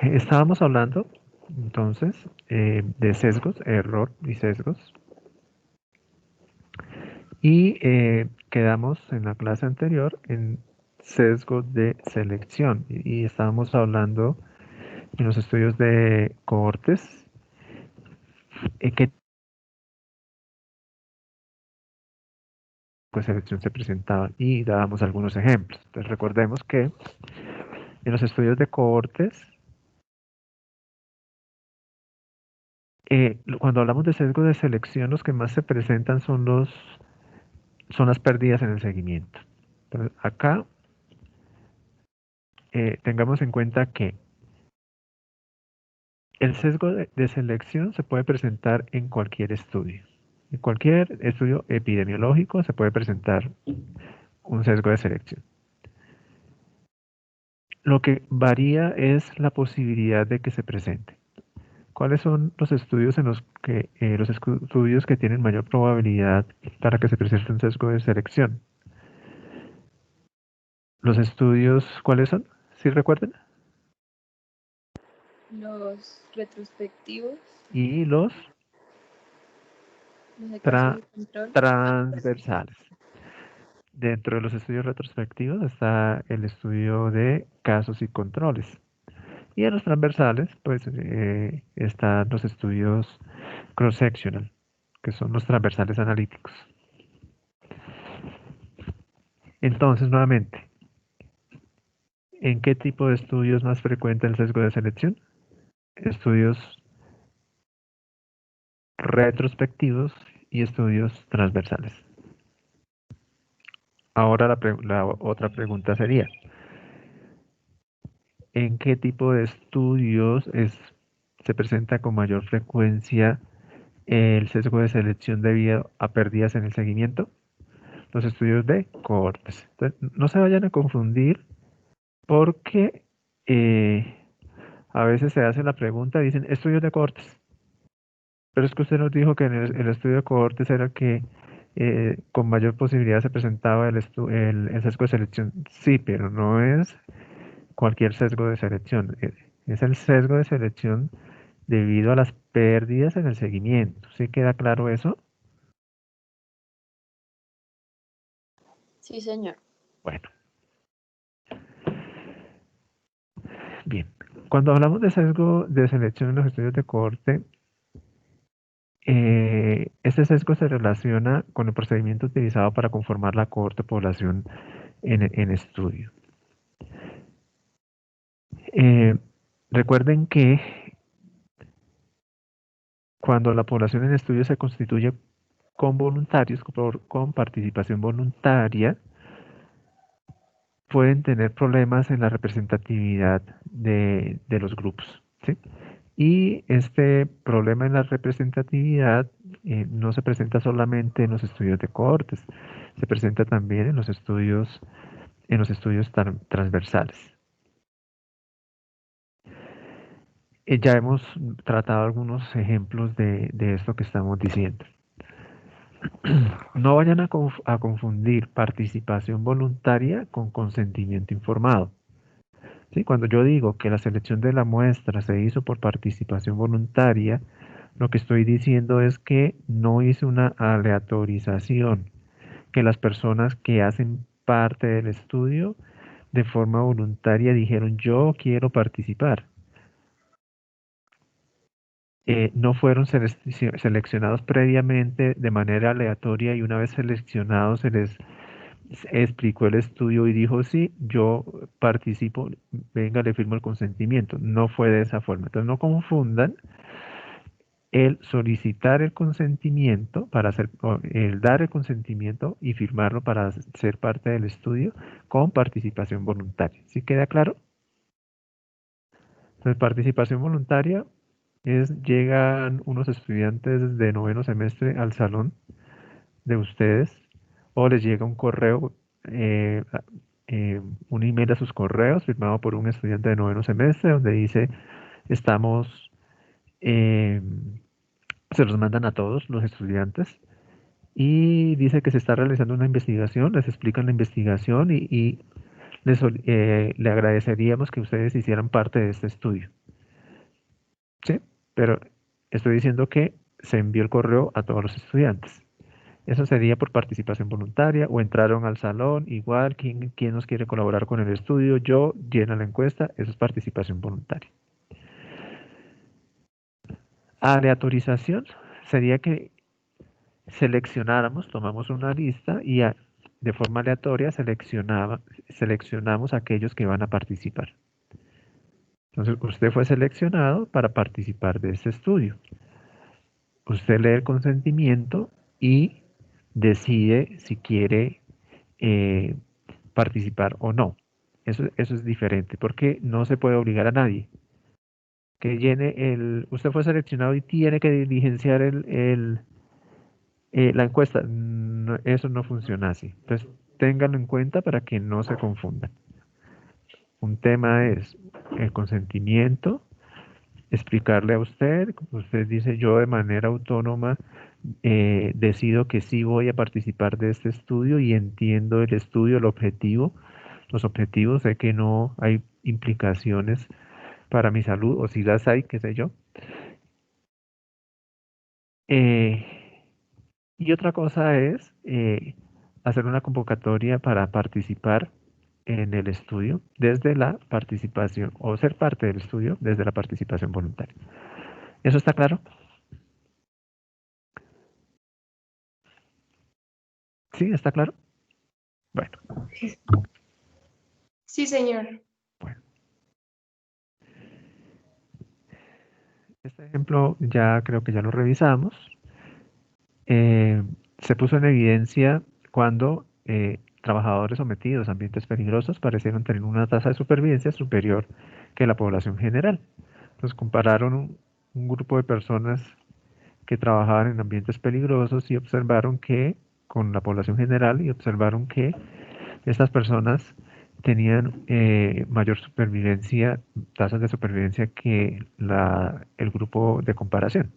Estábamos hablando entonces de sesgos, error y sesgos. Y quedamos en la clase anterior en sesgos de selección. Y estábamos hablando en los estudios de cohortes qué tipo de selección se presentaba y dábamos algunos ejemplos. Entonces recordemos que en los estudios de cohortes, cuando hablamos de sesgo de selección, los que más se presentan son las pérdidas en el seguimiento. Entonces, acá tengamos en cuenta que el sesgo de selección se puede presentar en cualquier estudio. En cualquier estudio epidemiológico se puede presentar un sesgo de selección. Lo que varía es la posibilidad de que se presente. ¿Cuáles son los estudios en los estudios que tienen mayor probabilidad para que se presente un sesgo de selección? Los estudios, ¿cuáles son? ¿Sí recuerden? Los retrospectivos, Y los los de casos de control. transversales. Dentro de los estudios retrospectivos está el estudio de casos y controles. Y en los transversales, pues, están los estudios cross-sectional, que son los transversales analíticos. Entonces, nuevamente, ¿en qué tipo de estudios es más frecuente el sesgo de selección? Estudios retrospectivos y estudios transversales. Ahora la otra pregunta sería, ¿en qué tipo de estudios se presenta con mayor frecuencia el sesgo de selección debido a pérdidas en el seguimiento? Los estudios de cohortes. Entonces, no se vayan a confundir porque a veces se hace la pregunta y dicen estudios de cohortes. Pero es que usted nos dijo que en el estudio de cohortes era que con mayor posibilidad se presentaba el sesgo de selección. Sí, pero no es cualquier sesgo de selección. Es el sesgo de selección debido a las pérdidas en el seguimiento. ¿Sí queda claro eso? Sí, señor. Bueno, bien. Cuando hablamos de sesgo de selección en los estudios de cohorte, este sesgo se relaciona con el procedimiento utilizado para conformar la cohorte de población en estudio. Eh, recuerden que cuando la población en estudio se constituye con voluntarios, con participación voluntaria, pueden tener problemas en la representatividad de los grupos, ¿sí? Y este problema en la representatividad no se presenta solamente en los estudios de cohortes, se presenta también en los estudios transversales. Ya hemos tratado algunos ejemplos de esto que estamos diciendo. No vayan a confundir participación voluntaria con consentimiento informado. ¿Sí? Cuando yo digo que la selección de la muestra se hizo por participación voluntaria, lo que estoy diciendo es que no hice una aleatorización, que las personas que hacen parte del estudio de forma voluntaria dijeron yo quiero participar. No fueron seleccionados previamente de manera aleatoria y una vez seleccionados se les explicó el estudio y dijo, sí, yo participo, venga, le firmo el consentimiento. No fue de esa forma. Entonces no confundan el solicitar el consentimiento para hacer, el dar el consentimiento y firmarlo para ser parte del estudio con participación voluntaria. ¿Sí queda claro? Entonces, participación voluntaria llegan unos estudiantes de noveno semestre al salón de ustedes o les llega un correo, eh, un email a sus correos firmado por un estudiante de noveno semestre donde dice estamos, eh, se los mandan a todos los estudiantes y dice que se está realizando una investigación, les explican la investigación y le agradeceríamos que ustedes hicieran parte de este estudio. ¿sí? Pero estoy diciendo que se envió el correo a todos los estudiantes. Eso sería por participación voluntaria o entraron al salón, igual, ¿quién nos quiere colaborar con el estudio? Yo, llena la encuesta, eso es participación voluntaria. Aleatorización sería que seleccionáramos, tomamos una lista y de forma aleatoria seleccionamos aquellos que van a participar. Entonces, usted fue seleccionado para participar de este estudio. Usted lee el consentimiento y decide si quiere eh, participar o no. Eso es diferente, porque no se puede obligar a nadie. Que llene usted fue seleccionado y tiene que diligenciar la encuesta. Eso no funciona así. Entonces, ténganlo en cuenta para que no se confundan. Un tema es el consentimiento, explicarle a usted, como usted dice, yo de manera autónoma decido que sí voy a participar de este estudio y entiendo el estudio, el objetivo, los objetivos, sé que no hay implicaciones para mi salud, o si las hay, qué sé yo. Eh, y otra cosa es hacer una convocatoria para participar en el estudio desde la participación, o ser parte del estudio desde la participación voluntaria. ¿Eso está claro? ¿Sí? ¿Está claro? Bueno, Sí, señor. bueno. Este ejemplo ya creo que ya lo revisamos. Se puso en evidencia cuando trabajadores sometidos a ambientes peligrosos parecieron tener una tasa de supervivencia superior que la población general. Entonces compararon un grupo de personas que trabajaban en ambientes peligrosos y observaron que con la población general y observaron que estas personas tenían mayor supervivencia, tasas de supervivencia que el grupo de comparación.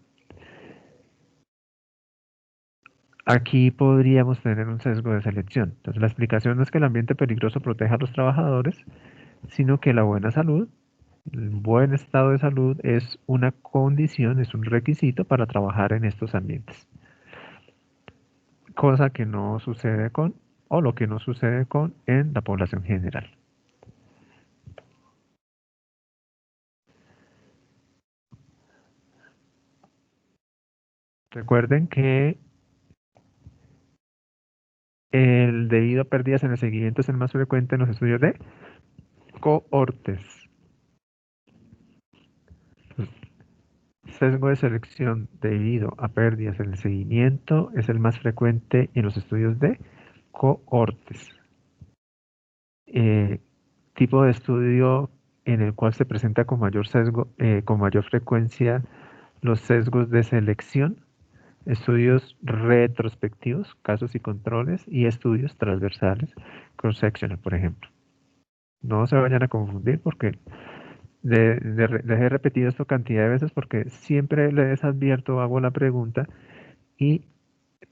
Aquí podríamos tener un sesgo de selección. Entonces, la explicación no es que el ambiente peligroso proteja a los trabajadores, sino que la buena salud, el buen estado de salud es una condición, es un requisito para trabajar en estos ambientes. Cosa que no sucede o lo que no sucede en la población general. Recuerden que el debido a pérdidas en el seguimiento es el más frecuente en los estudios de cohortes. Sesgo de selección debido a pérdidas en el seguimiento es el más frecuente en los estudios de cohortes. Tipo de estudio en el cual se presenta con mayor sesgo, con mayor frecuencia los sesgos de selección, estudios retrospectivos, casos y controles, y estudios transversales, cross-sectional, por ejemplo. No se vayan a confundir porque les he repetido esto cantidad de veces porque siempre les advierto, hago la pregunta y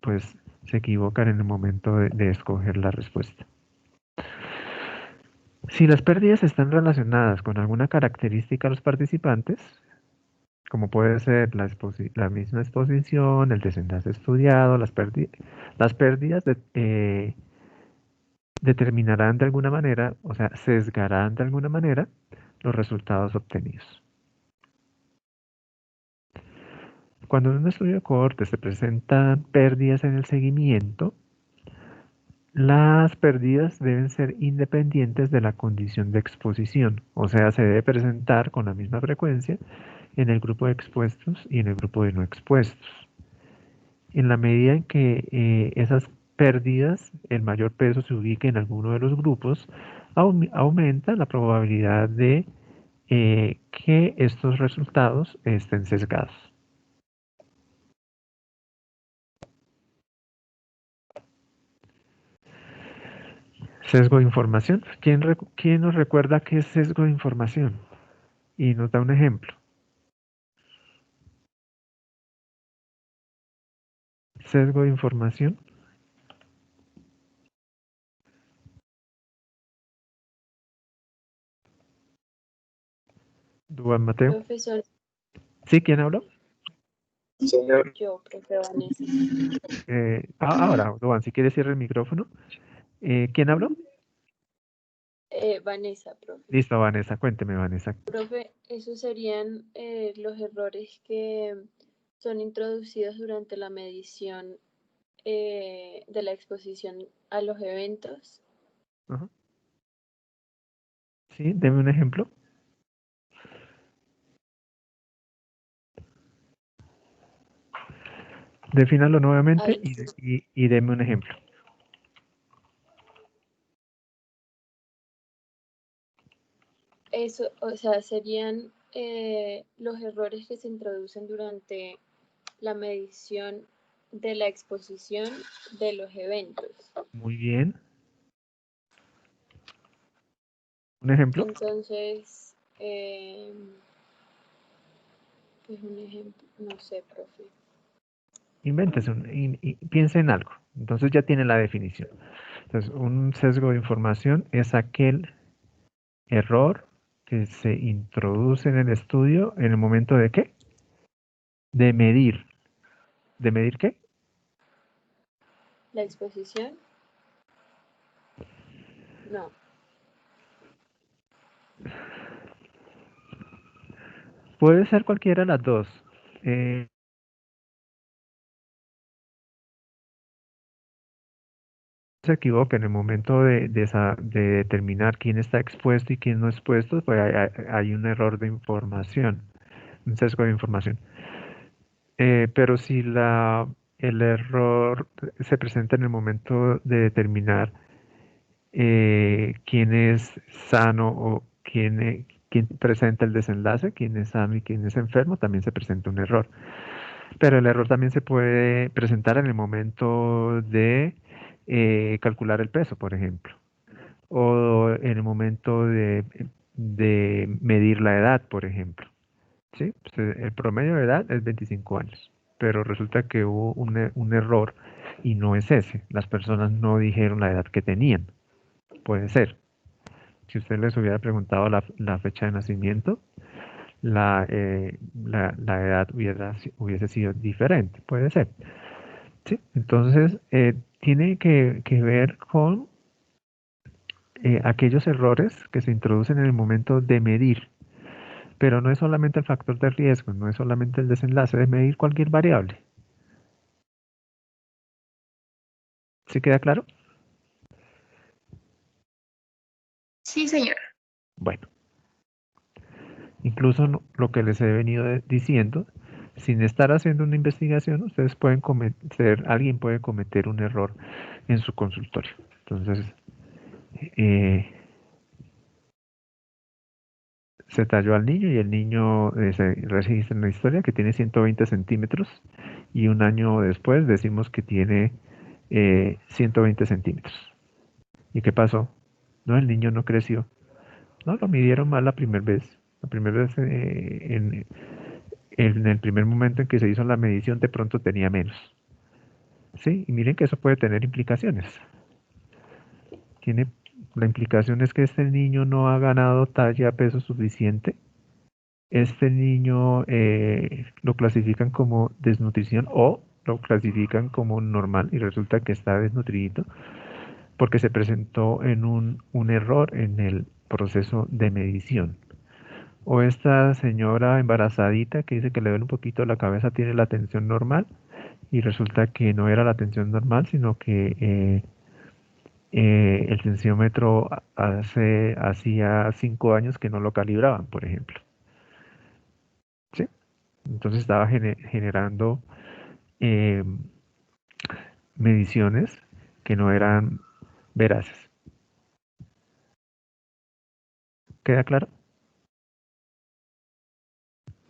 pues se equivocan en el momento de escoger la respuesta. Si las pérdidas están relacionadas con alguna característica de los participantes, como puede ser la misma exposición, el desenlace estudiado, las pérdidas determinarán de alguna manera, o sea, sesgarán de alguna manera los resultados obtenidos. Cuando en un estudio de cohorte se presentan pérdidas en el seguimiento, las pérdidas deben ser independientes de la condición de exposición, o sea, se debe presentar con la misma frecuencia en el grupo de expuestos y en el grupo de no expuestos. En la medida en que esas pérdidas, el mayor peso se ubique en alguno de los grupos, aumenta la probabilidad de que estos resultados estén sesgados. Sesgo de información. ¿Quién nos recuerda qué es sesgo de información? Y nos da un ejemplo. Sesgo de información. Dúa Mateo. Profesor, ¿Sí? ¿Quién habló? Sí, señor. Yo, profe Vanessa. Ahora, Duan, si quieres cierra el micrófono. ¿Quién habló? Vanessa, profe. Listo, Vanessa, cuénteme, Vanessa. Profe, esos serían los errores que son introducidos durante la medición de la exposición a los eventos. Ajá. Sí, deme un ejemplo. Defínalo nuevamente Ahí, y deme un ejemplo. eso, o sea, serían los errores que se introducen durante la medición de la exposición de los eventos. Muy bien. ¿Un ejemplo? Entonces, pues un ejemplo, no sé, profe. Invéntese, piense en algo. Entonces ya tiene la definición. Entonces, un sesgo de información es aquel error que se introduce en el estudio en el momento de ¿qué? De medir. ¿De medir qué? ¿La exposición? No. Puede ser cualquiera de las dos. Eh, Se equivoca en el momento de determinar quién está expuesto y quién no expuesto, pues hay un error de información, un sesgo de información. Pero si el error se presenta en el momento de determinar quién es sano o quién presenta el desenlace, quién es sano y quién es enfermo, también se presenta un error. Pero el error también se puede presentar en el momento de calcular el peso, por ejemplo, o en el momento de medir la edad, por ejemplo. ¿Sí? Pues, el promedio de edad es 25 años, pero resulta que hubo un error y no es ese. Las personas no dijeron la edad que tenían. Puede ser. Si usted les hubiera preguntado la fecha de nacimiento, la edad hubiese sido diferente. Puede ser. ¿Sí? Entonces, tiene que ver con aquellos errores que se introducen en el momento de medir. Pero no es solamente el factor de riesgo, no es solamente el desenlace, de medir cualquier variable. ¿Sí queda claro? Sí, señor. Bueno, incluso lo que les he venido diciendo, sin estar haciendo una investigación, ustedes pueden cometer, alguien puede cometer un error en su consultorio. Entonces, eh, se talló al niño y el niño se registra en la historia que tiene 120 centímetros y un año después decimos que tiene 120 centímetros. ¿Y qué pasó? No, el niño no creció. No, lo midieron mal la primera vez. La primera vez, en el primer momento en que se hizo la medición, de pronto tenía menos. Sí, y miren que eso puede tener implicaciones. Tiene, la implicación es que este niño no ha ganado talla, peso suficiente. Este niño lo clasifican como desnutrición o lo clasifican como normal y resulta que está desnutrido porque se presentó en un error en el proceso de medición. O esta señora embarazadita que dice que le duele un poquito la cabeza tiene la tensión normal y resulta que no era la tensión normal, sino que el tensiómetro hacía 5 años que no lo calibraban, por ejemplo. ¿Sí? Entonces estaba generando eh, mediciones que no eran veraces. ¿Queda claro?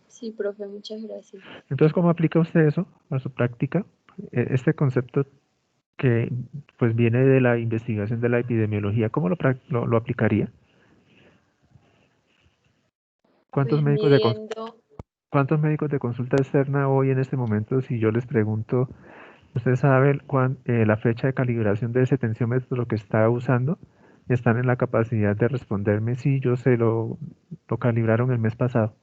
Sí, profe, muchas gracias. Entonces, ¿cómo aplica usted eso a su práctica? Este concepto que pues viene de la investigación de la epidemiología, ¿cómo lo aplicaría? ¿Cuántos Pues médicos midiendo, cuántos médicos de consulta externa hoy en este momento, si yo les pregunto, ¿usted sabe la fecha de calibración de ese tensiómetro lo que está usando? Están en la capacidad de responderme si yo lo calibraron el mes pasado.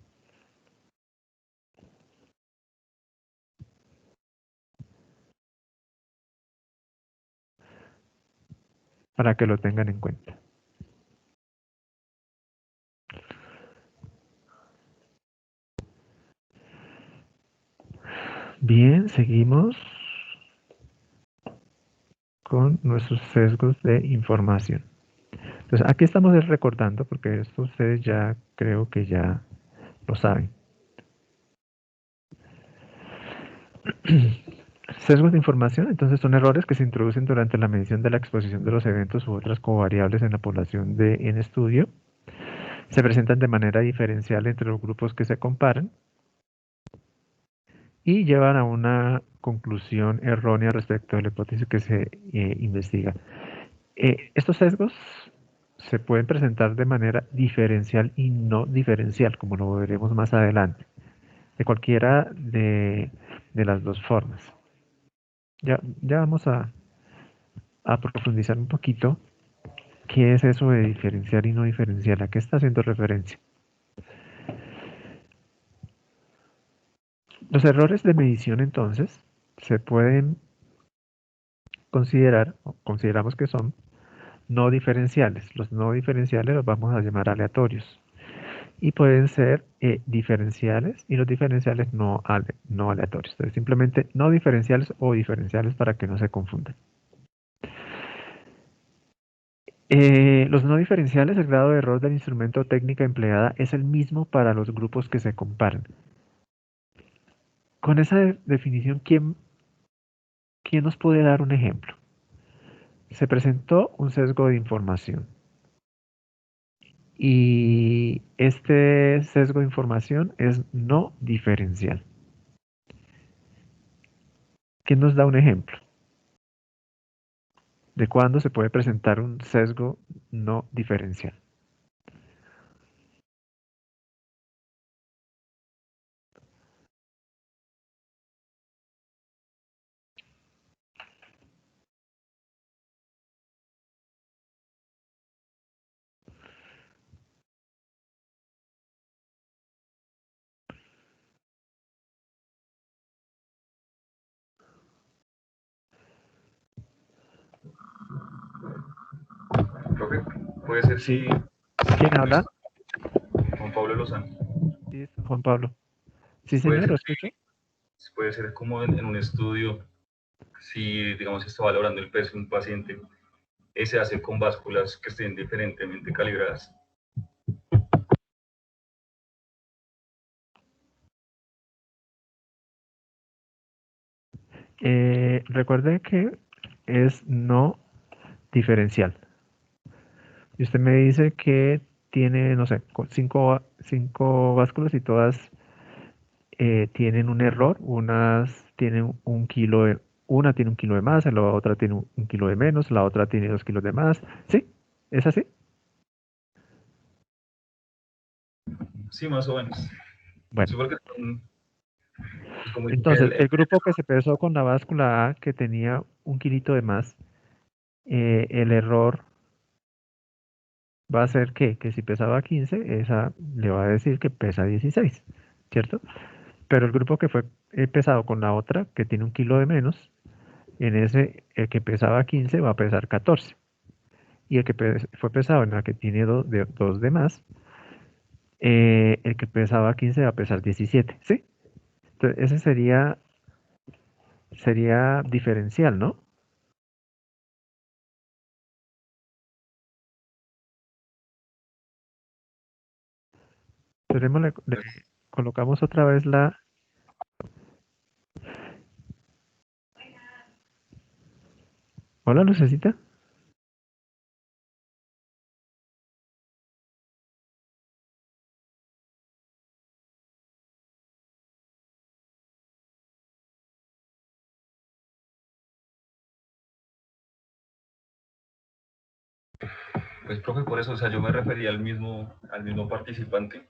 para que lo tengan en cuenta. Bien, seguimos con nuestros sesgos de información. Entonces, aquí estamos recordando, porque esto ustedes ya creo que ya lo saben. Sesgos de información, entonces, son errores que se introducen durante la medición de la exposición de los eventos u otras covariables en la población en estudio. Se presentan de manera diferencial entre los grupos que se comparan y llevan a una conclusión errónea respecto de la hipótesis que se investiga. Estos sesgos se pueden presentar de manera diferencial y no diferencial, como lo veremos más adelante, de cualquiera de las dos formas. Ya vamos a profundizar un poquito qué es eso de diferencial y no diferencial, a qué está haciendo referencia. Los errores de medición, entonces, se pueden considerar, o consideramos que son no diferenciales. Los no diferenciales los vamos a llamar aleatorios. Y pueden ser diferenciales y los diferenciales no aleatorios. Entonces, simplemente no diferenciales o diferenciales para que no se confundan. Los no diferenciales, el grado de error del instrumento o técnica empleada es el mismo para los grupos que se comparan. Con esa definición, ¿quién nos puede dar un ejemplo? Se presentó un sesgo de información. Y este sesgo de información es no diferencial. ¿Quién nos da un ejemplo de cuándo se puede presentar un sesgo no diferencial? Profe, puede ser Sí. si ¿Quién habla? Juan Pablo Lozano. Sí, Juan Pablo. Sí, Puede señor, ser, lo escucho. puede ser como en un estudio, si digamos se está valorando el peso de un paciente, se hace con básculas que estén diferentemente calibradas. Recuerde que es no diferencial. Y usted me dice que tiene, no sé, cinco básculas y todas tienen un error. Unas tienen un kilo una tiene un kilo de más, la otra tiene un kilo de menos, la otra tiene 2 kilos de más. ¿Sí? ¿Es así? Sí, más o menos. Bueno, Sí, porque como dice que entonces el grupo que se pesó con la báscula A que tenía un kilito de más, el error va a ser que si pesaba 15, esa le va a decir que pesa 16, ¿cierto? Pero el grupo que fue pesado con la otra, que tiene un kilo de menos, en ese, el que pesaba 15 va a pesar 14. Y el que fue pesado en la que tiene dos de más, el que pesaba 15 va a pesar 17, ¿sí? Entonces, ese sería diferencial, ¿no? Tenemos, le colocamos otra vez la... Hola, Lucecita. pues profe, por eso, o sea, yo me refería al mismo participante.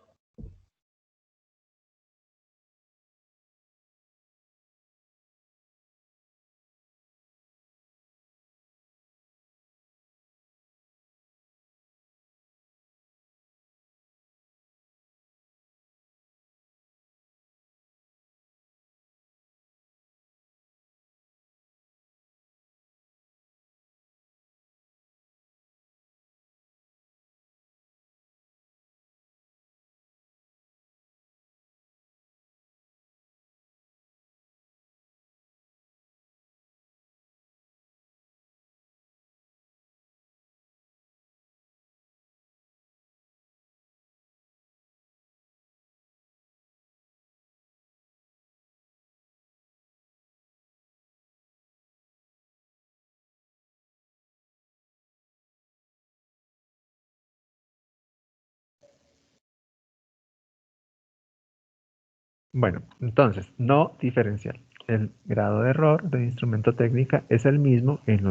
Bueno, entonces, no diferencial. El grado de error del instrumento técnica es el mismo en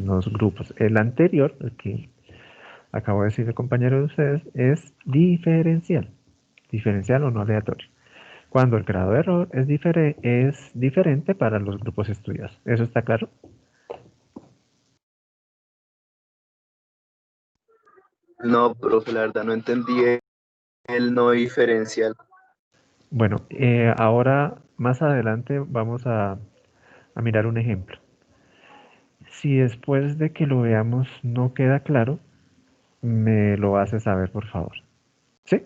los grupos. El anterior, el que acabo de decir el compañero de ustedes, es diferencial. Diferencial o no aleatorio. Cuando el grado de error es diferente para los grupos estudiados. ¿Eso está claro? No, profe, la verdad no entendí el no diferencial. Bueno, ahora más adelante vamos a mirar un ejemplo. Si después de que lo veamos no queda claro, me lo hace saber, por favor. ¿Sí?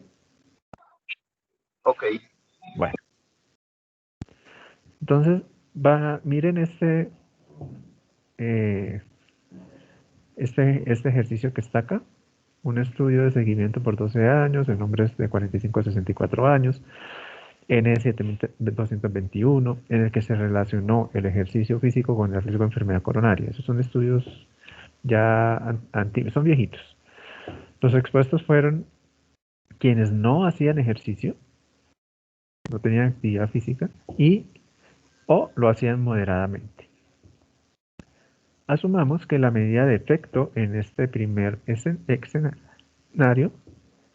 Ok. Bueno. Entonces, miren eh, este ejercicio que está acá. Un estudio de seguimiento por 12 años en hombres de 45 a 64 años, N7221, en el que se relacionó el ejercicio físico con el riesgo de enfermedad coronaria. Esos son estudios ya antiguos, son viejitos. Los expuestos fueron quienes no hacían ejercicio, no tenían actividad física o lo hacían moderadamente. Asumamos que la medida de efecto en este primer escenario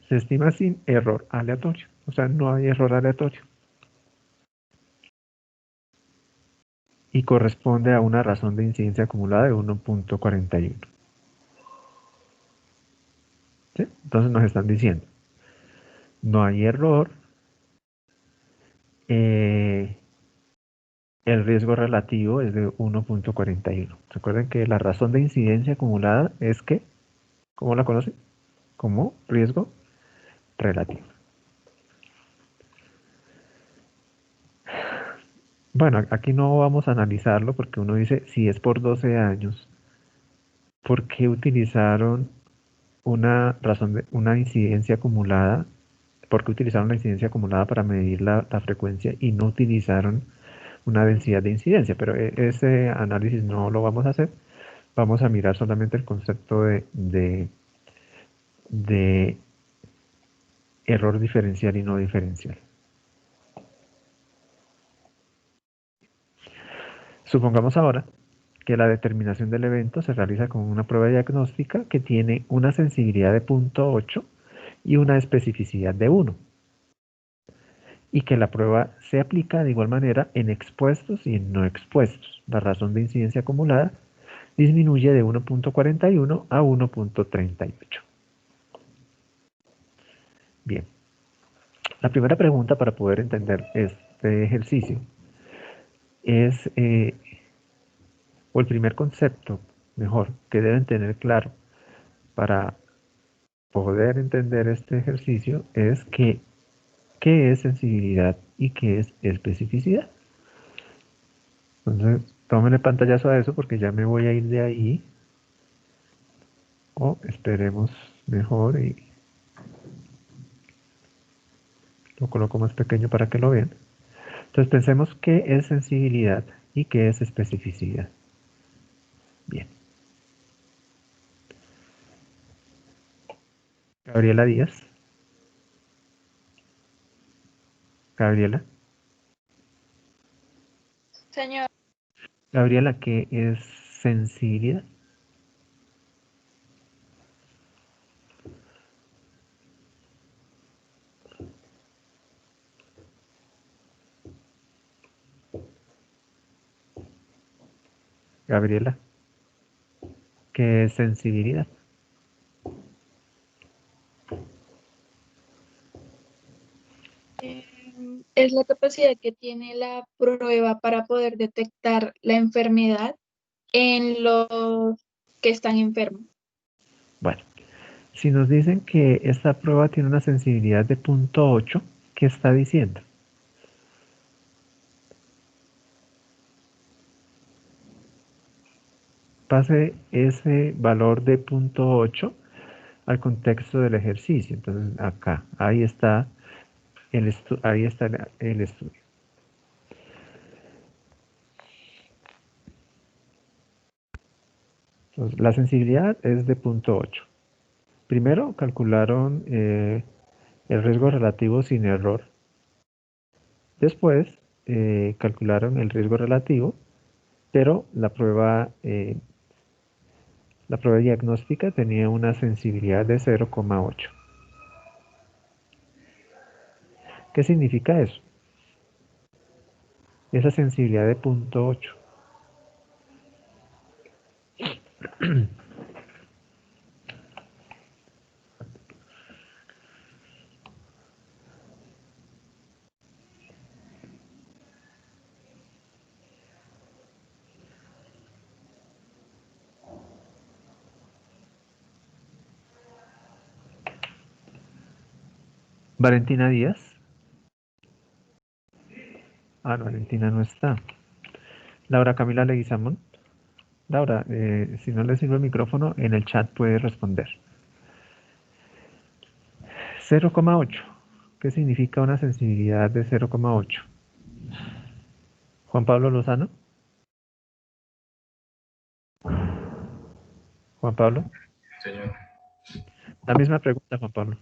se estima sin error aleatorio, o sea, no hay error aleatorio. Y corresponde a una razón de incidencia acumulada de 1.41. ¿Sí? Entonces nos están diciendo, no hay error, el riesgo relativo es de 1.41. Recuerden que la razón de incidencia acumulada es que, ¿cómo la conocen? Como riesgo relativo. Bueno, aquí no vamos a analizarlo porque uno dice, si es por 12 años, ¿por qué utilizaron una incidencia acumulada? ¿Por qué utilizaron la incidencia acumulada para medir la frecuencia y no utilizaron una densidad de incidencia? Pero ese análisis no lo vamos a hacer. Vamos a mirar solamente el concepto de error diferencial y no diferencial. Supongamos ahora que la determinación del evento se realiza con una prueba diagnóstica que tiene una sensibilidad de 0.8 y una especificidad de 1, y que la prueba se aplica de igual manera en expuestos y en no expuestos. La razón de incidencia acumulada disminuye de 1.41 a 1.38. Bien, la primera pregunta para poder entender este ejercicio es, o el primer concepto, mejor, que deben tener claro para poder entender este ejercicio es que qué es sensibilidad y qué es especificidad. Entonces, tómenle pantallazo a eso porque ya me voy a ir de ahí. O esperemos mejor y lo coloco más pequeño para que lo vean. Entonces pensemos qué es sensibilidad y qué es especificidad. Bien. Gabriela Díaz. Gabriela. Señor, Gabriela, ¿qué es sensibilidad? Gabriela, ¿qué es sensibilidad? Es la capacidad que tiene la prueba para poder detectar la enfermedad en los que están enfermos. Bueno, si nos dicen que esta prueba tiene una sensibilidad de 0.8, ¿qué está diciendo? Pase ese valor de 0.8 al contexto del ejercicio. Entonces acá, ahí está el estudio. Entonces, la sensibilidad es de 0.8. Primero calcularon el riesgo relativo sin error Después calcularon el riesgo relativo, pero la prueba diagnóstica tenía una sensibilidad de 0,8. ¿Qué significa eso? Esa sensibilidad de 0,8. Valentina Díaz. Ah, no, Valentina no está. Laura Camila Leguizamón. Laura, si no le sirve el micrófono, en el chat puede responder. 0,8. ¿Qué significa una sensibilidad de 0,8? Juan Pablo Lozano. Juan Pablo. Señor. La misma pregunta, Juan Pablo.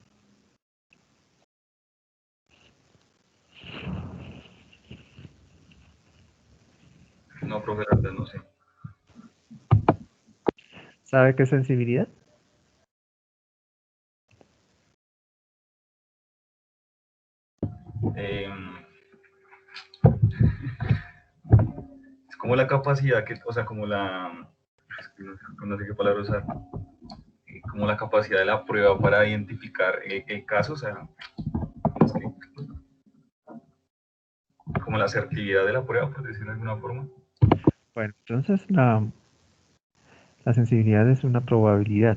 No, profe, la verdad no sé. ¿Sabe qué es sensibilidad? Es como la capacidad que, o sea, como la, no sé qué palabra usar, como la capacidad de la prueba para identificar el caso, o sea, es que, como la asertividad de la prueba, por decirlo de alguna forma. Bueno, entonces la sensibilidad es una probabilidad.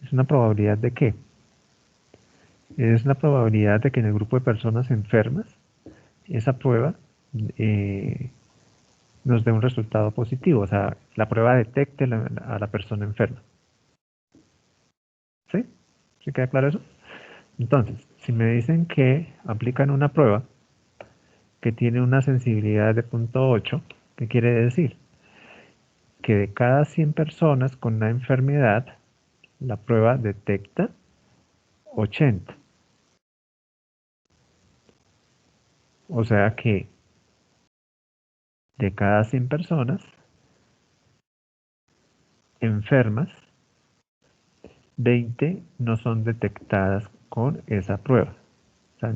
¿Es una probabilidad de qué? Es la probabilidad de que en el grupo de personas enfermas esa prueba nos dé un resultado positivo, o sea, la prueba detecte a la persona enferma. ¿Sí? ¿Sí queda claro eso? Entonces, si me dicen que aplican una prueba que tiene una sensibilidad de 0,8, ¿qué quiere decir? Que de cada 100 personas con una enfermedad, la prueba detecta 80. O sea que de cada 100 personas enfermas, 20 no son detectadas con esa prueba. O sea,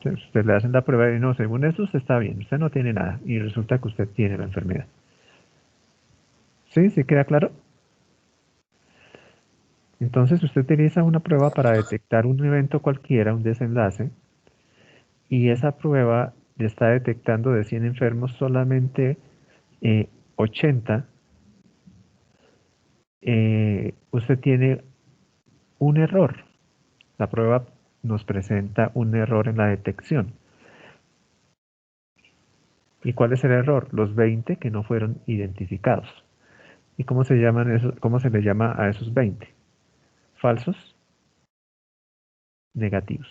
usted le hacen la prueba y no, según eso usted está bien, usted no tiene nada y resulta que usted tiene la enfermedad. ¿Sí? ¿Sí queda claro? Entonces usted utiliza una prueba para detectar un evento cualquiera, un desenlace, y esa prueba le está detectando de 100 enfermos solamente 80. Usted tiene un error. La prueba nos presenta un error en la detección. ¿Y cuál es el error? Los 20 que no fueron identificados. ¿Y cómo se llaman cómo se le llama a esos 20? Falsos negativos.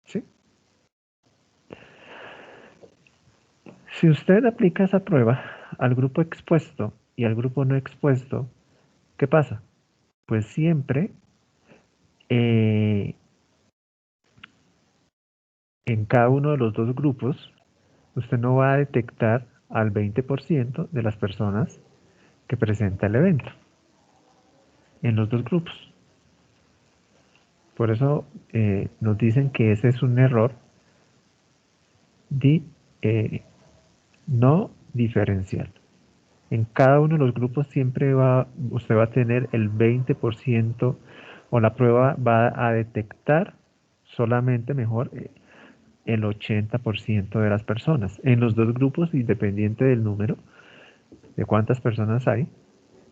¿Sí? Si usted aplica esa prueba al grupo expuesto y al grupo no expuesto, ¿qué pasa? Pues siempre en cada uno de los dos grupos, usted no va a detectar al 20% de las personas que presenta el evento en los dos grupos. Por eso nos dicen que ese es un error eh, no diferencial. En cada uno de los grupos siempre usted va a tener el 20% o la prueba va a detectar solamente mejor el 80% de las personas. En los dos grupos, independiente del número, de cuántas personas hay,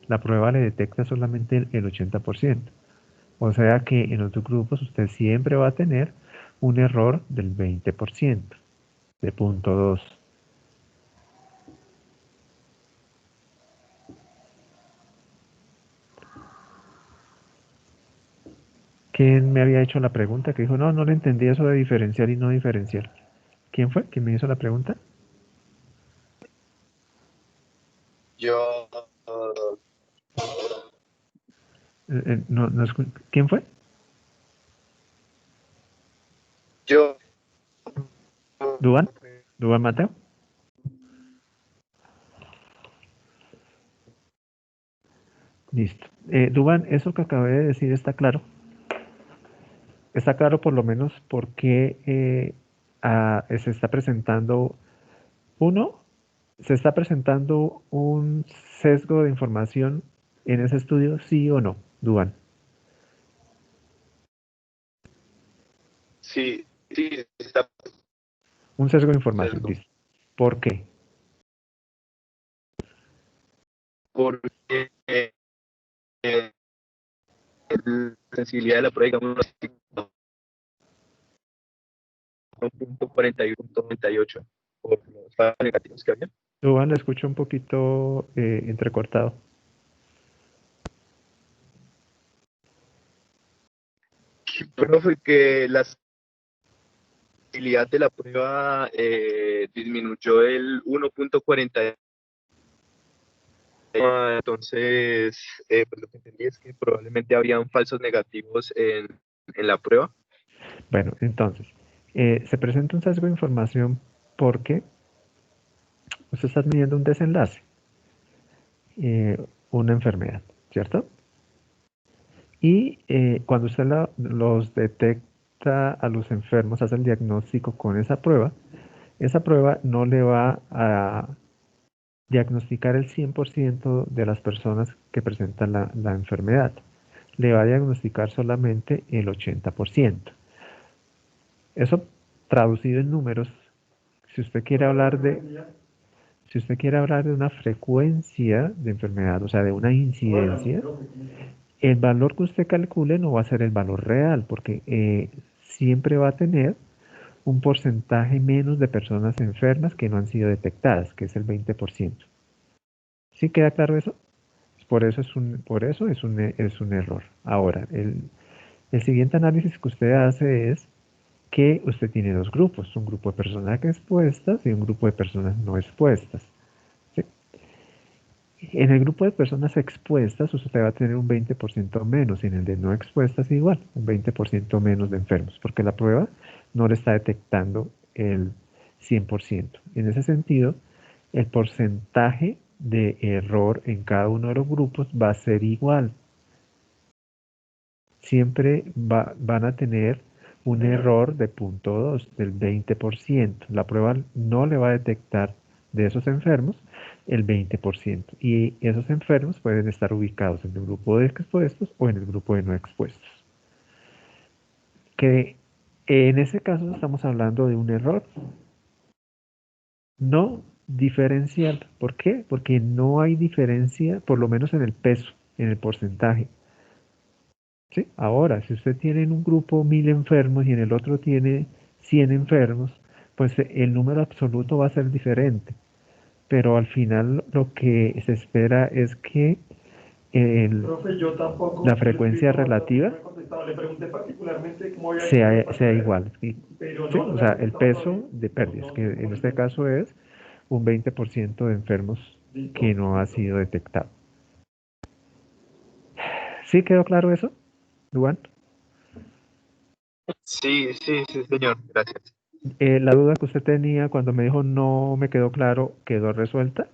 la prueba le detecta solamente el 80%. O sea que en los dos grupos usted siempre va a tener un error del 20%, de 0,2. ¿Quién me había hecho la pregunta? Que dijo, no, no le entendí eso de diferencial y no diferencial. ¿Quién fue? ¿Quién me hizo la pregunta? Yo, ¿Quién fue? Duván, Duván Mateo. Listo. Duván, eso que acabé de decir está claro. Está claro por lo menos por qué se está presentando uno, se está presentando un sesgo de información en ese estudio, sí o no, Duván. Sí, sí, está Un sesgo de información, sesgo. listo. ¿Por qué? Porque la sensibilidad de la prueba, digamos, 1.41.98 por los fallos negativos que había. Duván, le escucho un poquito entrecortado. Profe, que la sensibilidad de la prueba disminuyó el 1.40. Entonces, pues lo que entendí es que probablemente habrían falsos negativos en la prueba. Bueno, entonces, se presenta un sesgo de información porque usted está midiendo un desenlace, una enfermedad, ¿cierto? Y cuando usted los detecta a los enfermos, hace el diagnóstico con esa prueba no le va a diagnosticar el 100% de las personas que presentan la enfermedad. Le va a diagnosticar solamente el 80%. Eso traducido en números, si usted quiere hablar si usted quiere hablar de una frecuencia de enfermedad, o sea, de una incidencia, el valor que usted calcule no va a ser el valor real, porque siempre va a tener un porcentaje menos de personas enfermas que no han sido detectadas, que es el 20%. ¿Sí queda claro eso? Es un error. Ahora, el siguiente análisis que usted hace es que usted tiene dos grupos, un grupo de personas expuestas y un grupo de personas no expuestas. ¿Sí? En el grupo de personas expuestas usted va a tener un 20% menos y en el de no expuestas igual, un 20% menos de enfermos, porque la prueba no le está detectando el 100%. En ese sentido, el porcentaje de error en cada uno de los grupos va a ser igual. Siempre van a tener un error de 0.2, del 20%. La prueba no le va a detectar de esos enfermos el 20%. Y esos enfermos pueden estar ubicados en el grupo de expuestos o en el grupo de no expuestos. Que en ese caso estamos hablando de un error no diferencial. ¿Por qué? Porque no hay diferencia, por lo menos en el peso, en el porcentaje. ¿Sí? Ahora, si usted tiene en un grupo 1000 enfermos y en el otro tiene 100 enfermos, pues el número absoluto va a ser diferente. Pero al final lo que se espera es que Profe, yo tampoco la le frecuencia escrito, relativa no me contestaba. Le pregunté particularmente cómo había hecho sea igual. pero ¿Sí? no O me ha sea, el contestado peso todavía. de pérdidas, No que sé en cómo este le caso es un 20% de enfermos Listo, que no ha listo. sido detectado. ¿Sí quedó claro eso, Duan? Sí, sí, sí, señor, gracias. La duda que usted tenía cuando me dijo no me quedó claro, ¿quedó resuelta?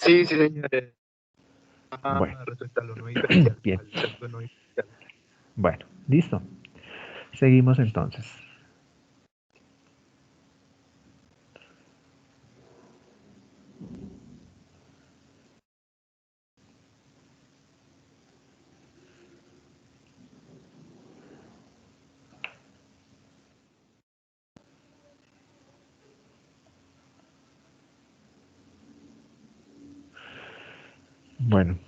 Sí, sí, señor. Bueno, Respecto a lo no diferencial, bien. al sesgo no diferencial. Bueno, listo. Seguimos entonces. Bueno,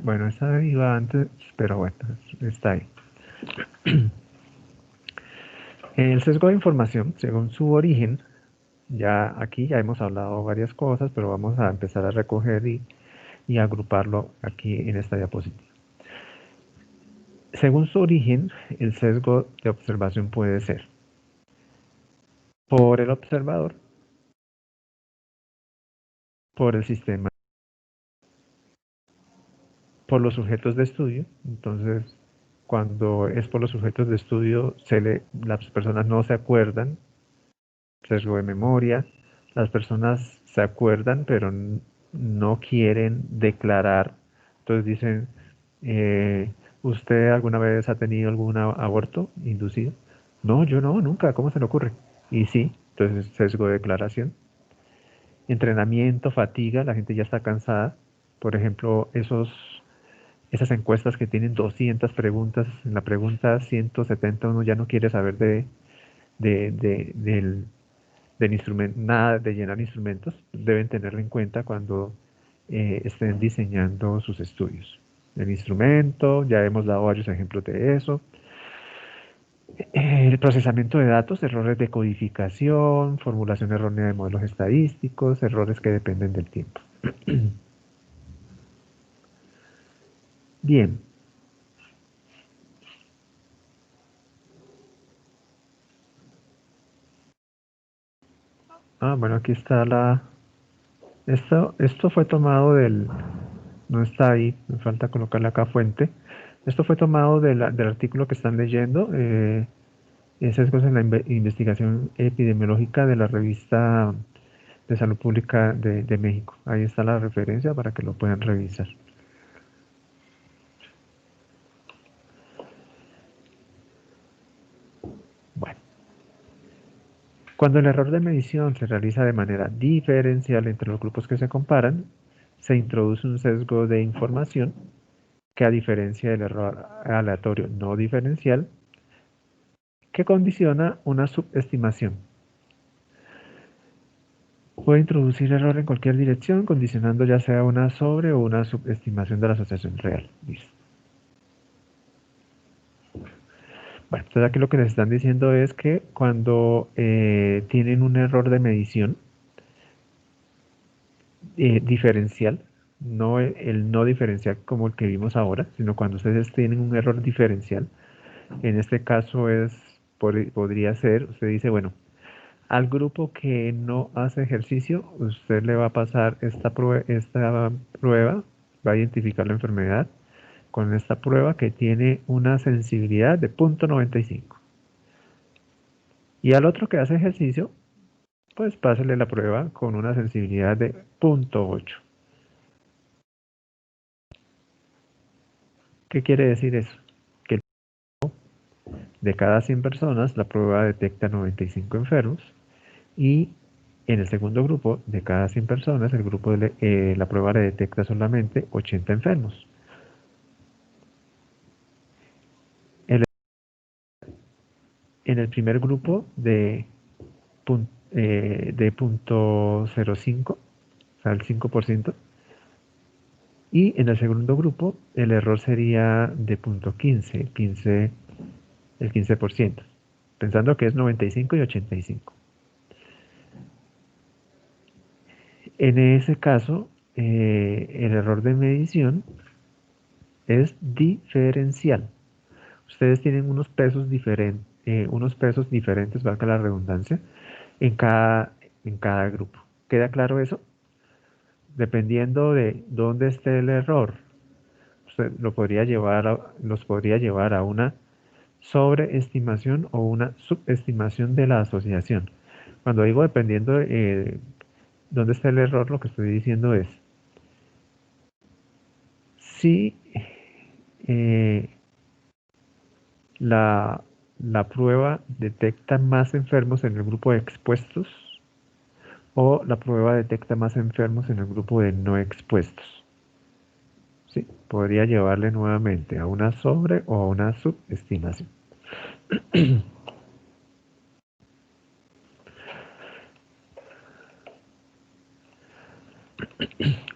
bueno, esa iba antes, pero bueno, está ahí. El sesgo de información, según su origen, ya aquí ya hemos hablado varias cosas, pero vamos a empezar a recoger y agruparlo aquí en esta diapositiva. Según su origen, el sesgo de observación puede ser por el observador, por el sistema, por los sujetos de estudio. Entonces, cuando es por los sujetos de estudio, las personas no se acuerdan, sesgo de memoria, las personas se acuerdan pero no quieren declarar, entonces dicen, ¿usted alguna vez ha tenido algún aborto inducido? No, yo no, nunca, ¿cómo se le ocurre? Y sí, entonces sesgo de declaración. Entrenamiento, fatiga, la gente ya está cansada. Por ejemplo, esas encuestas que tienen 200 preguntas, en la pregunta 170 uno ya no quiere saber del instrumento, nada de llenar instrumentos, deben tenerlo en cuenta cuando estén diseñando sus estudios. El instrumento, ya hemos dado varios ejemplos de eso. El procesamiento de datos, errores de codificación, formulación errónea de modelos estadísticos, errores que dependen del tiempo. Bien. Bueno, aquí está esto fue tomado no está ahí, me falta colocarle acá fuente. Esto fue tomado del artículo que están leyendo, sesgos en la investigación epidemiológica de la revista de Salud Pública de México. Ahí está la referencia para que lo puedan revisar. Bueno, cuando el error de medición se realiza de manera diferencial entre los grupos que se comparan, se introduce un sesgo de información que, a diferencia del error aleatorio no diferencial, que condiciona una subestimación. Puede introducir error en cualquier dirección, condicionando ya sea una sobre o una subestimación de la asociación real. Listo. Bueno, entonces aquí lo que les están diciendo es que cuando tienen un error de medición diferencial, no el no diferencial como el que vimos ahora, sino cuando ustedes tienen un error diferencial, en este caso podría ser, usted dice, bueno, al grupo que no hace ejercicio, usted le va a pasar esta prueba, va a identificar la enfermedad con esta prueba que tiene una sensibilidad de 0.95. Y al otro que hace ejercicio, pues pásele la prueba con una sensibilidad de 0.8. ¿Qué quiere decir eso? Que de cada 100 personas la prueba detecta 95 enfermos y en el segundo grupo, de cada 100 personas, la prueba le detecta solamente 80 enfermos. En el primer grupo de 0.05, o sea, el 5%, y en el segundo grupo el error sería de 0.15, el 15%, pensando que es 95 y 85. En ese caso, el error de medición es diferencial. Ustedes tienen unos pesos diferentes, valga la redundancia, en cada grupo. ¿Queda claro eso? Dependiendo de dónde esté el error, usted los podría llevar a una sobreestimación o una subestimación de la asociación. Cuando digo dependiendo de dónde está el error, lo que estoy diciendo es, si la prueba detecta más enfermos en el grupo de expuestos o la prueba detecta más enfermos en el grupo de no expuestos. ¿Sí? Podría llevarle nuevamente a una sobre o a una subestimación.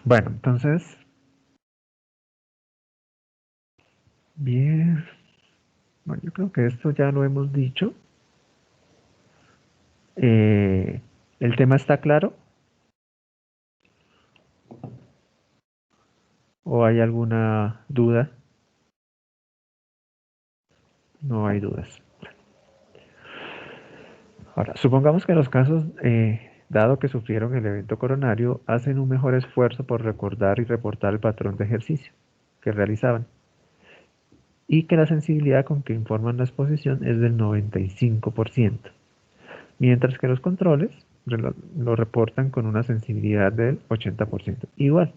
Bueno, entonces, bien. Bueno, yo creo que esto ya lo hemos dicho. ¿El tema está claro? ¿O hay alguna duda? No hay dudas. Ahora, supongamos que en los casos, dado que sufrieron el evento coronario, hacen un mejor esfuerzo por recordar y reportar el patrón de ejercicio que realizaban. y que la sensibilidad con que informan la exposición es del 95%, mientras que los controles lo reportan con una sensibilidad del 80%. Igual,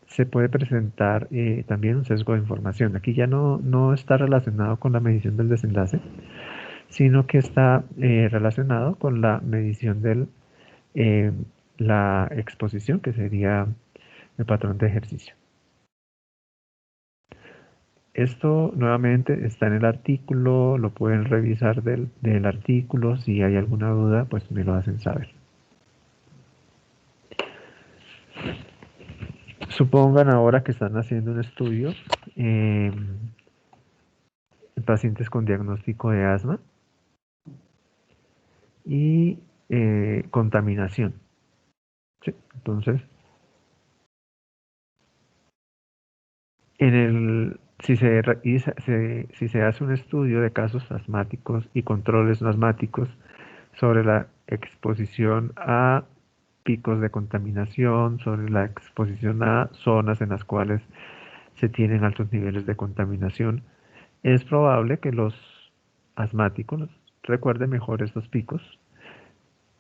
se puede presentar también un sesgo de información. Aquí ya no está relacionado con la medición del desenlace, sino que está relacionado con la medición de la exposición, que sería el patrón de ejercicio. Esto nuevamente está en el artículo, lo pueden revisar del artículo. Si hay alguna duda, pues me lo hacen saber. Supongan ahora que están haciendo un estudio en pacientes con diagnóstico de asma y contaminación. ¿Sí? Entonces, si se hace un estudio de casos asmáticos y controles no asmáticos sobre la exposición a picos de contaminación, sobre la exposición a zonas en las cuales se tienen altos niveles de contaminación, es probable que los asmáticos recuerden mejor estos picos,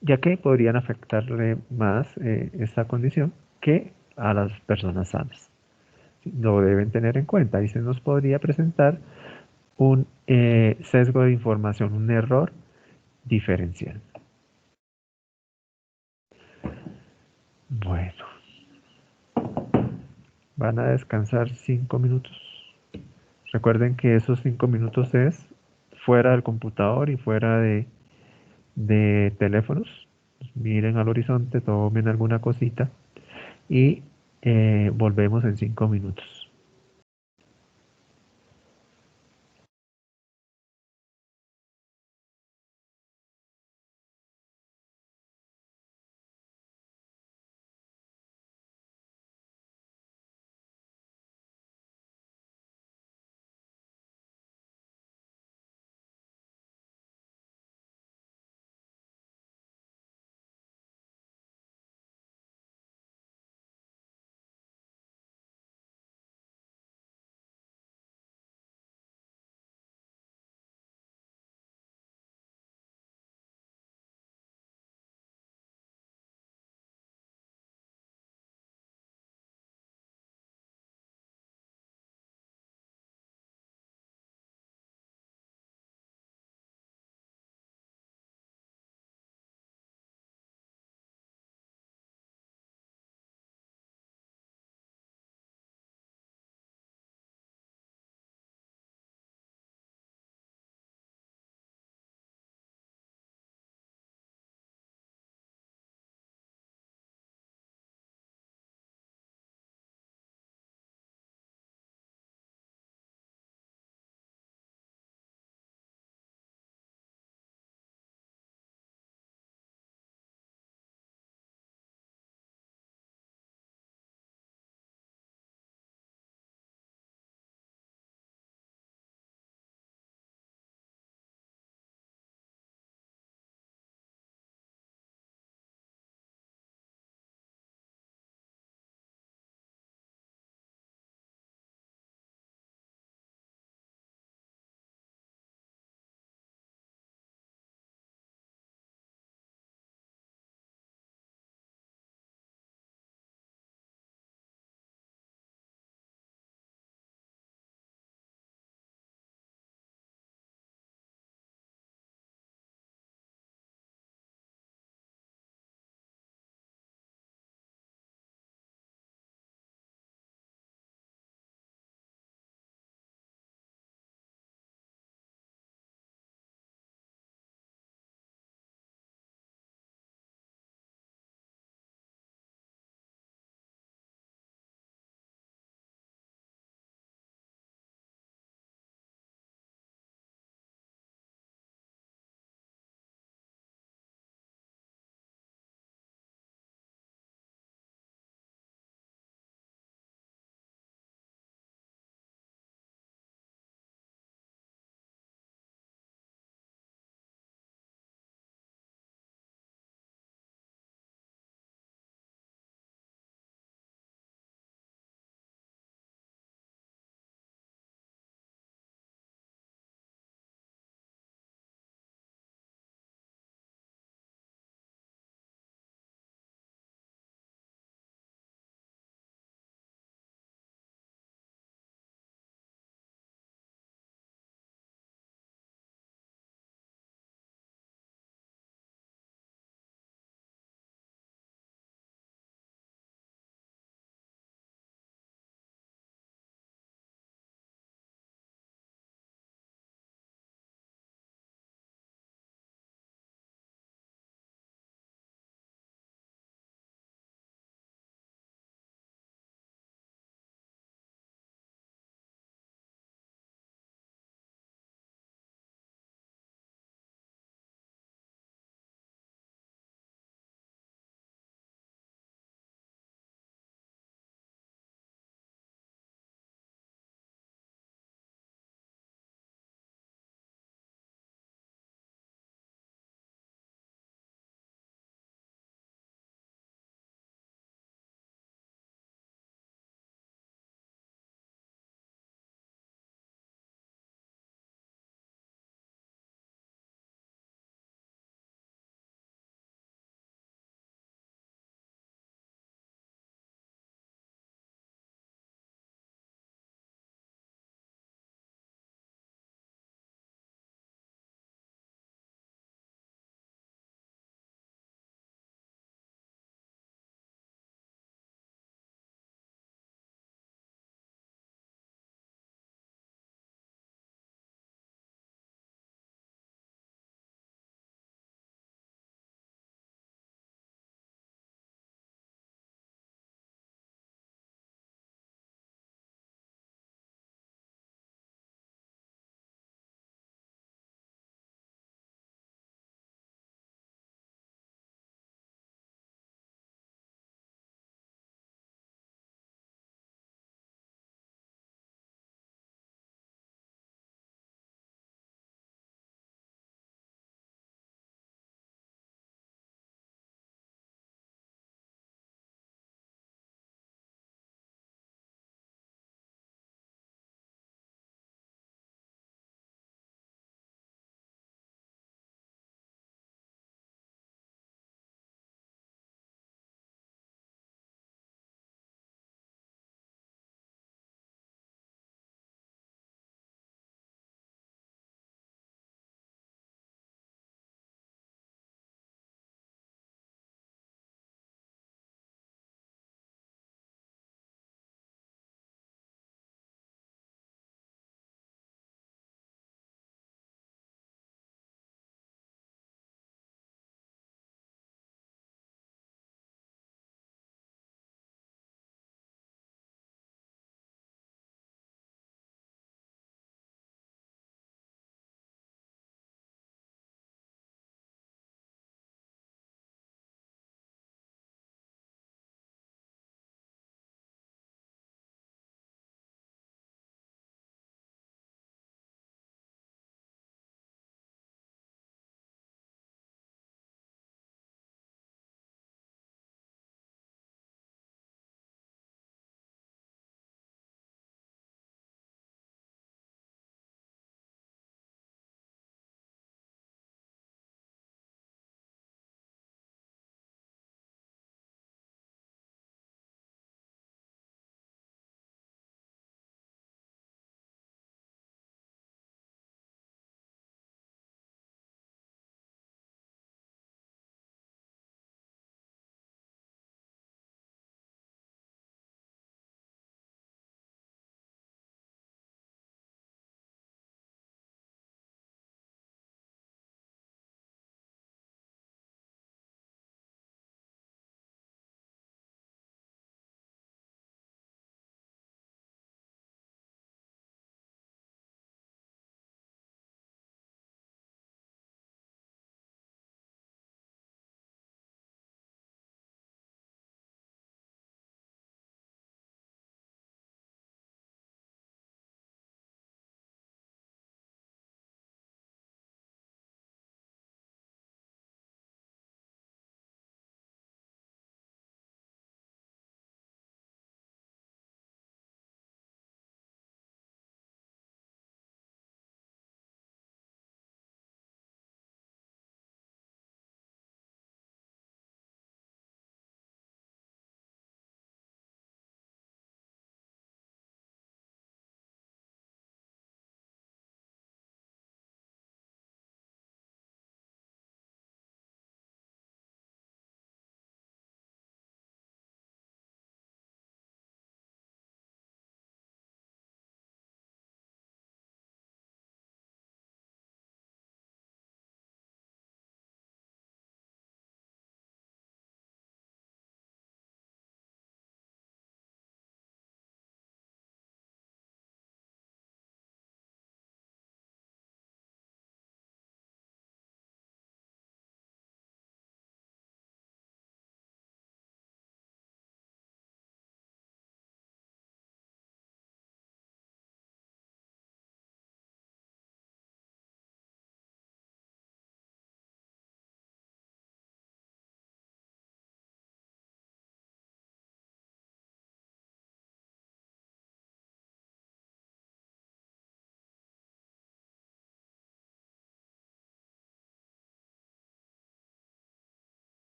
ya que podrían afectarle más esta condición que a las personas sanas. Lo deben tener en cuenta y se nos podría presentar un sesgo de información, un error diferencial. Bueno, van a descansar 5 minutos. Recuerden que esos 5 minutos es fuera del computador y fuera de teléfonos. Miren al horizonte, tomen alguna cosita y volvemos en 5 minutos.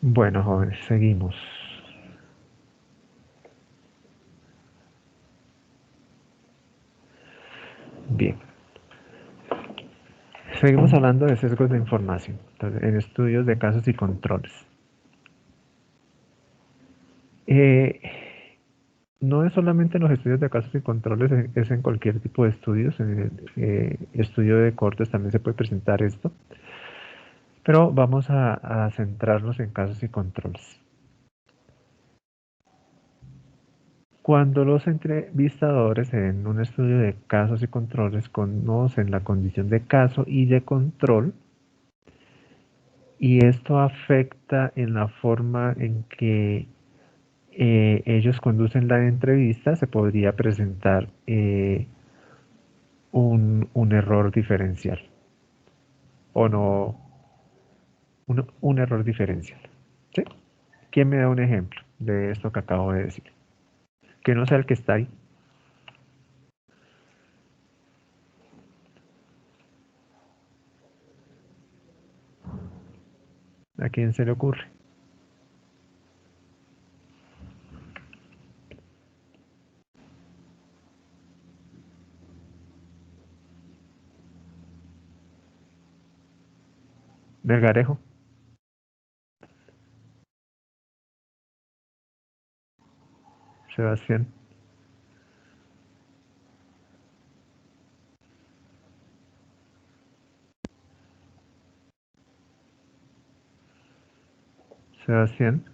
Bueno, jóvenes, seguimos. Bien. Seguimos hablando de sesgos de información, entonces, en estudios de casos y controles. Eh, no es solamente en los estudios de casos y controles, es en cualquier tipo de estudios. En el estudio de cortes también se puede presentar esto. Pero vamos a centrarnos en casos y controles. Cuando los entrevistadores en un estudio de casos y controles conocen la condición de caso y de control, y esto afecta en la forma en que ellos conducen la entrevista, se podría presentar un error diferencial. O no, un error diferencial. ¿Sí? ¿Quién me da un ejemplo de esto que acabo de decir? Que no sea el que está ahí. ¿A quién se le ocurre? Melgarejo. Sebastián. Sebastián.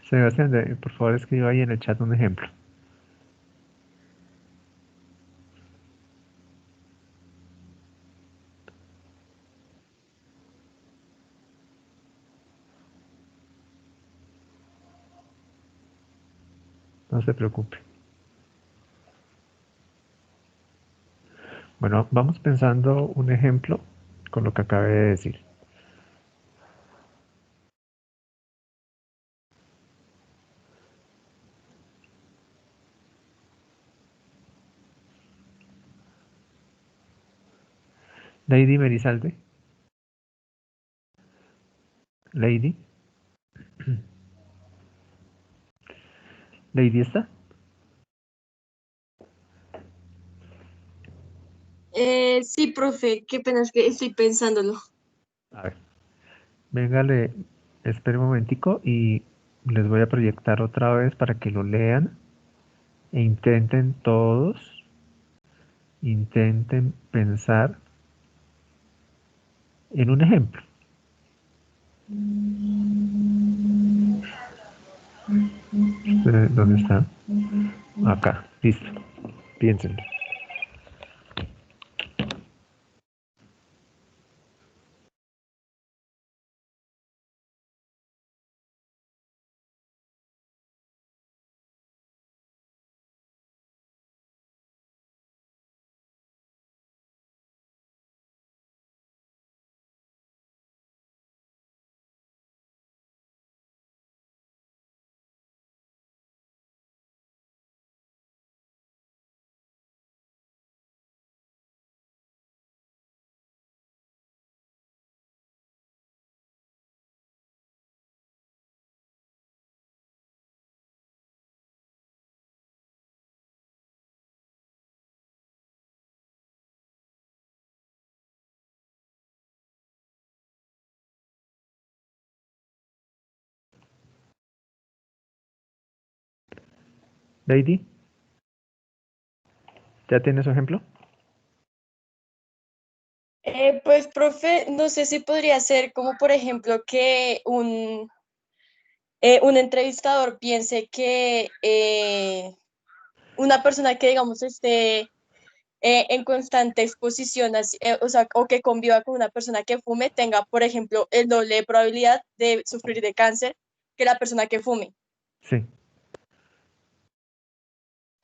Sebastián, por favor escriba ahí en el chat un ejemplo. No se preocupe. Bueno, vamos pensando un ejemplo con lo que acabé de decir. Lady Merizalde. Lady. Lady está. Sí, profe, qué pena, es que estoy pensándolo. A ver. Venga, espere un momentico y les voy a proyectar otra vez para que lo lean e intenten todos, intenten pensar en un ejemplo. ¿Dónde está? Acá, listo. Piénsenlo. Lady, ¿ya tiene su ejemplo? Pues, profe, no sé si podría ser como, por ejemplo, que un entrevistador piense que una persona que, digamos, esté en constante exposición, o sea, o que conviva con una persona que fume, tenga, por ejemplo, el doble de probabilidad de sufrir de cáncer que la persona que fume. Sí.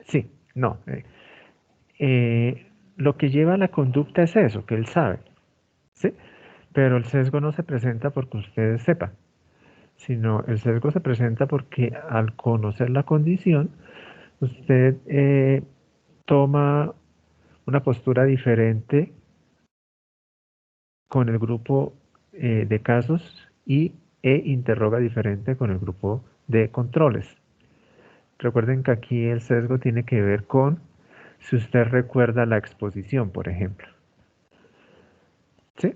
Sí, no. Lo que lleva a la conducta es eso, que él sabe. ¿Sí? Pero el sesgo no se presenta porque ustedes sepan, sino el sesgo se presenta porque al conocer la condición, usted toma una postura diferente con el grupo de casos e interroga diferente con el grupo de controles. Recuerden que aquí el sesgo tiene que ver con si usted recuerda la exposición, por ejemplo. ¿Sí?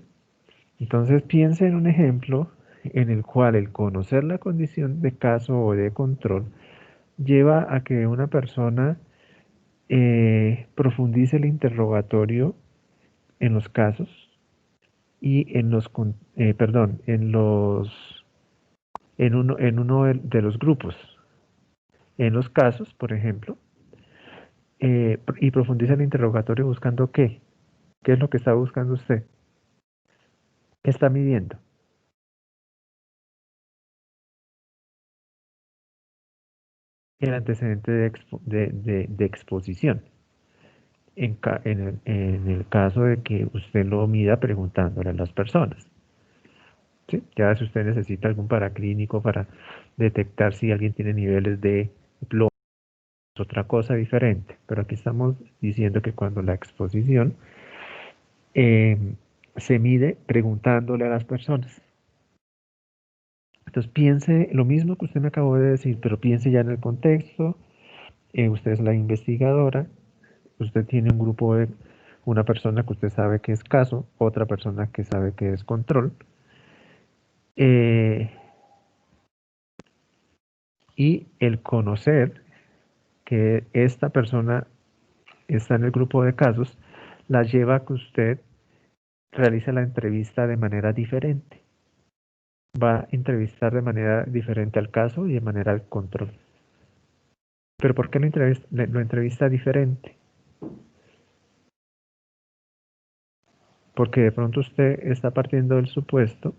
Entonces piense en un ejemplo en el cual el conocer la condición de caso o de control lleva a que una persona profundice el interrogatorio en los casos y en los, en uno de los grupos. En los casos, por ejemplo, y profundiza el interrogatorio buscando qué. ¿Qué es lo que está buscando usted? ¿Qué está midiendo? El antecedente de exposición. En el caso de que usted lo mida preguntándole a las personas. ¿Sí? Ya si usted necesita algún paraclínico para detectar si alguien tiene niveles de plomo, es otra cosa diferente. Pero aquí estamos diciendo que cuando la exposición se mide preguntándole a las personas. Entonces piense lo mismo que usted me acabó de decir, pero piense ya en el contexto. Usted es la investigadora, usted tiene un grupo de una persona que usted sabe que es caso, otra persona que sabe que es control. Y el conocer que esta persona está en el grupo de casos, la lleva a que usted realice la entrevista de manera diferente. Va a entrevistar de manera diferente al caso y de manera al control. ¿Pero por qué lo entrevista diferente? Porque de pronto usted está partiendo del supuesto,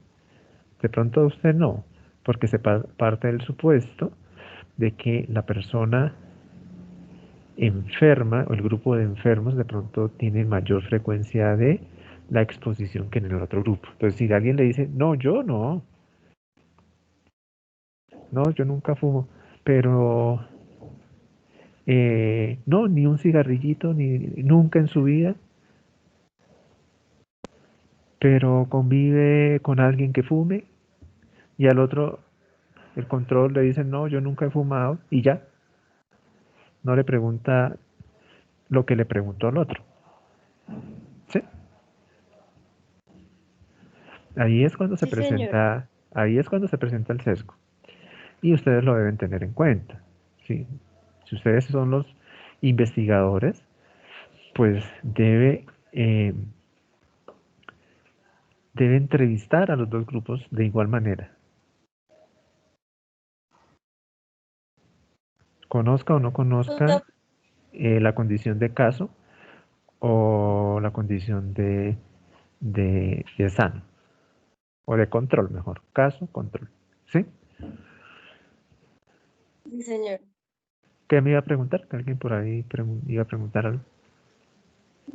de pronto usted no, porque se parte del supuesto de que la persona enferma o el grupo de enfermos de pronto tiene mayor frecuencia de la exposición que en el otro grupo. Entonces, si alguien le dice, no, yo no, yo nunca fumo, pero no, ni un cigarrillito, ni nunca en su vida, pero convive con alguien que fume y al otro, el control le dice, no, yo nunca he fumado y ya, no le pregunta lo que le preguntó al otro. ¿Sí? Ahí es cuando se Sí, señor. presenta, ahí es cuando se presenta el sesgo. Y ustedes lo deben tener en cuenta. ¿Sí? Si ustedes son los investigadores, pues debe entrevistar a los dos grupos de igual manera. Conozca o no conozca la condición de caso o la condición de sano. O de control, mejor. Caso, control. ¿Sí? Sí, señor. ¿Qué me iba a preguntar? ¿Que alguien por ahí iba a preguntar algo?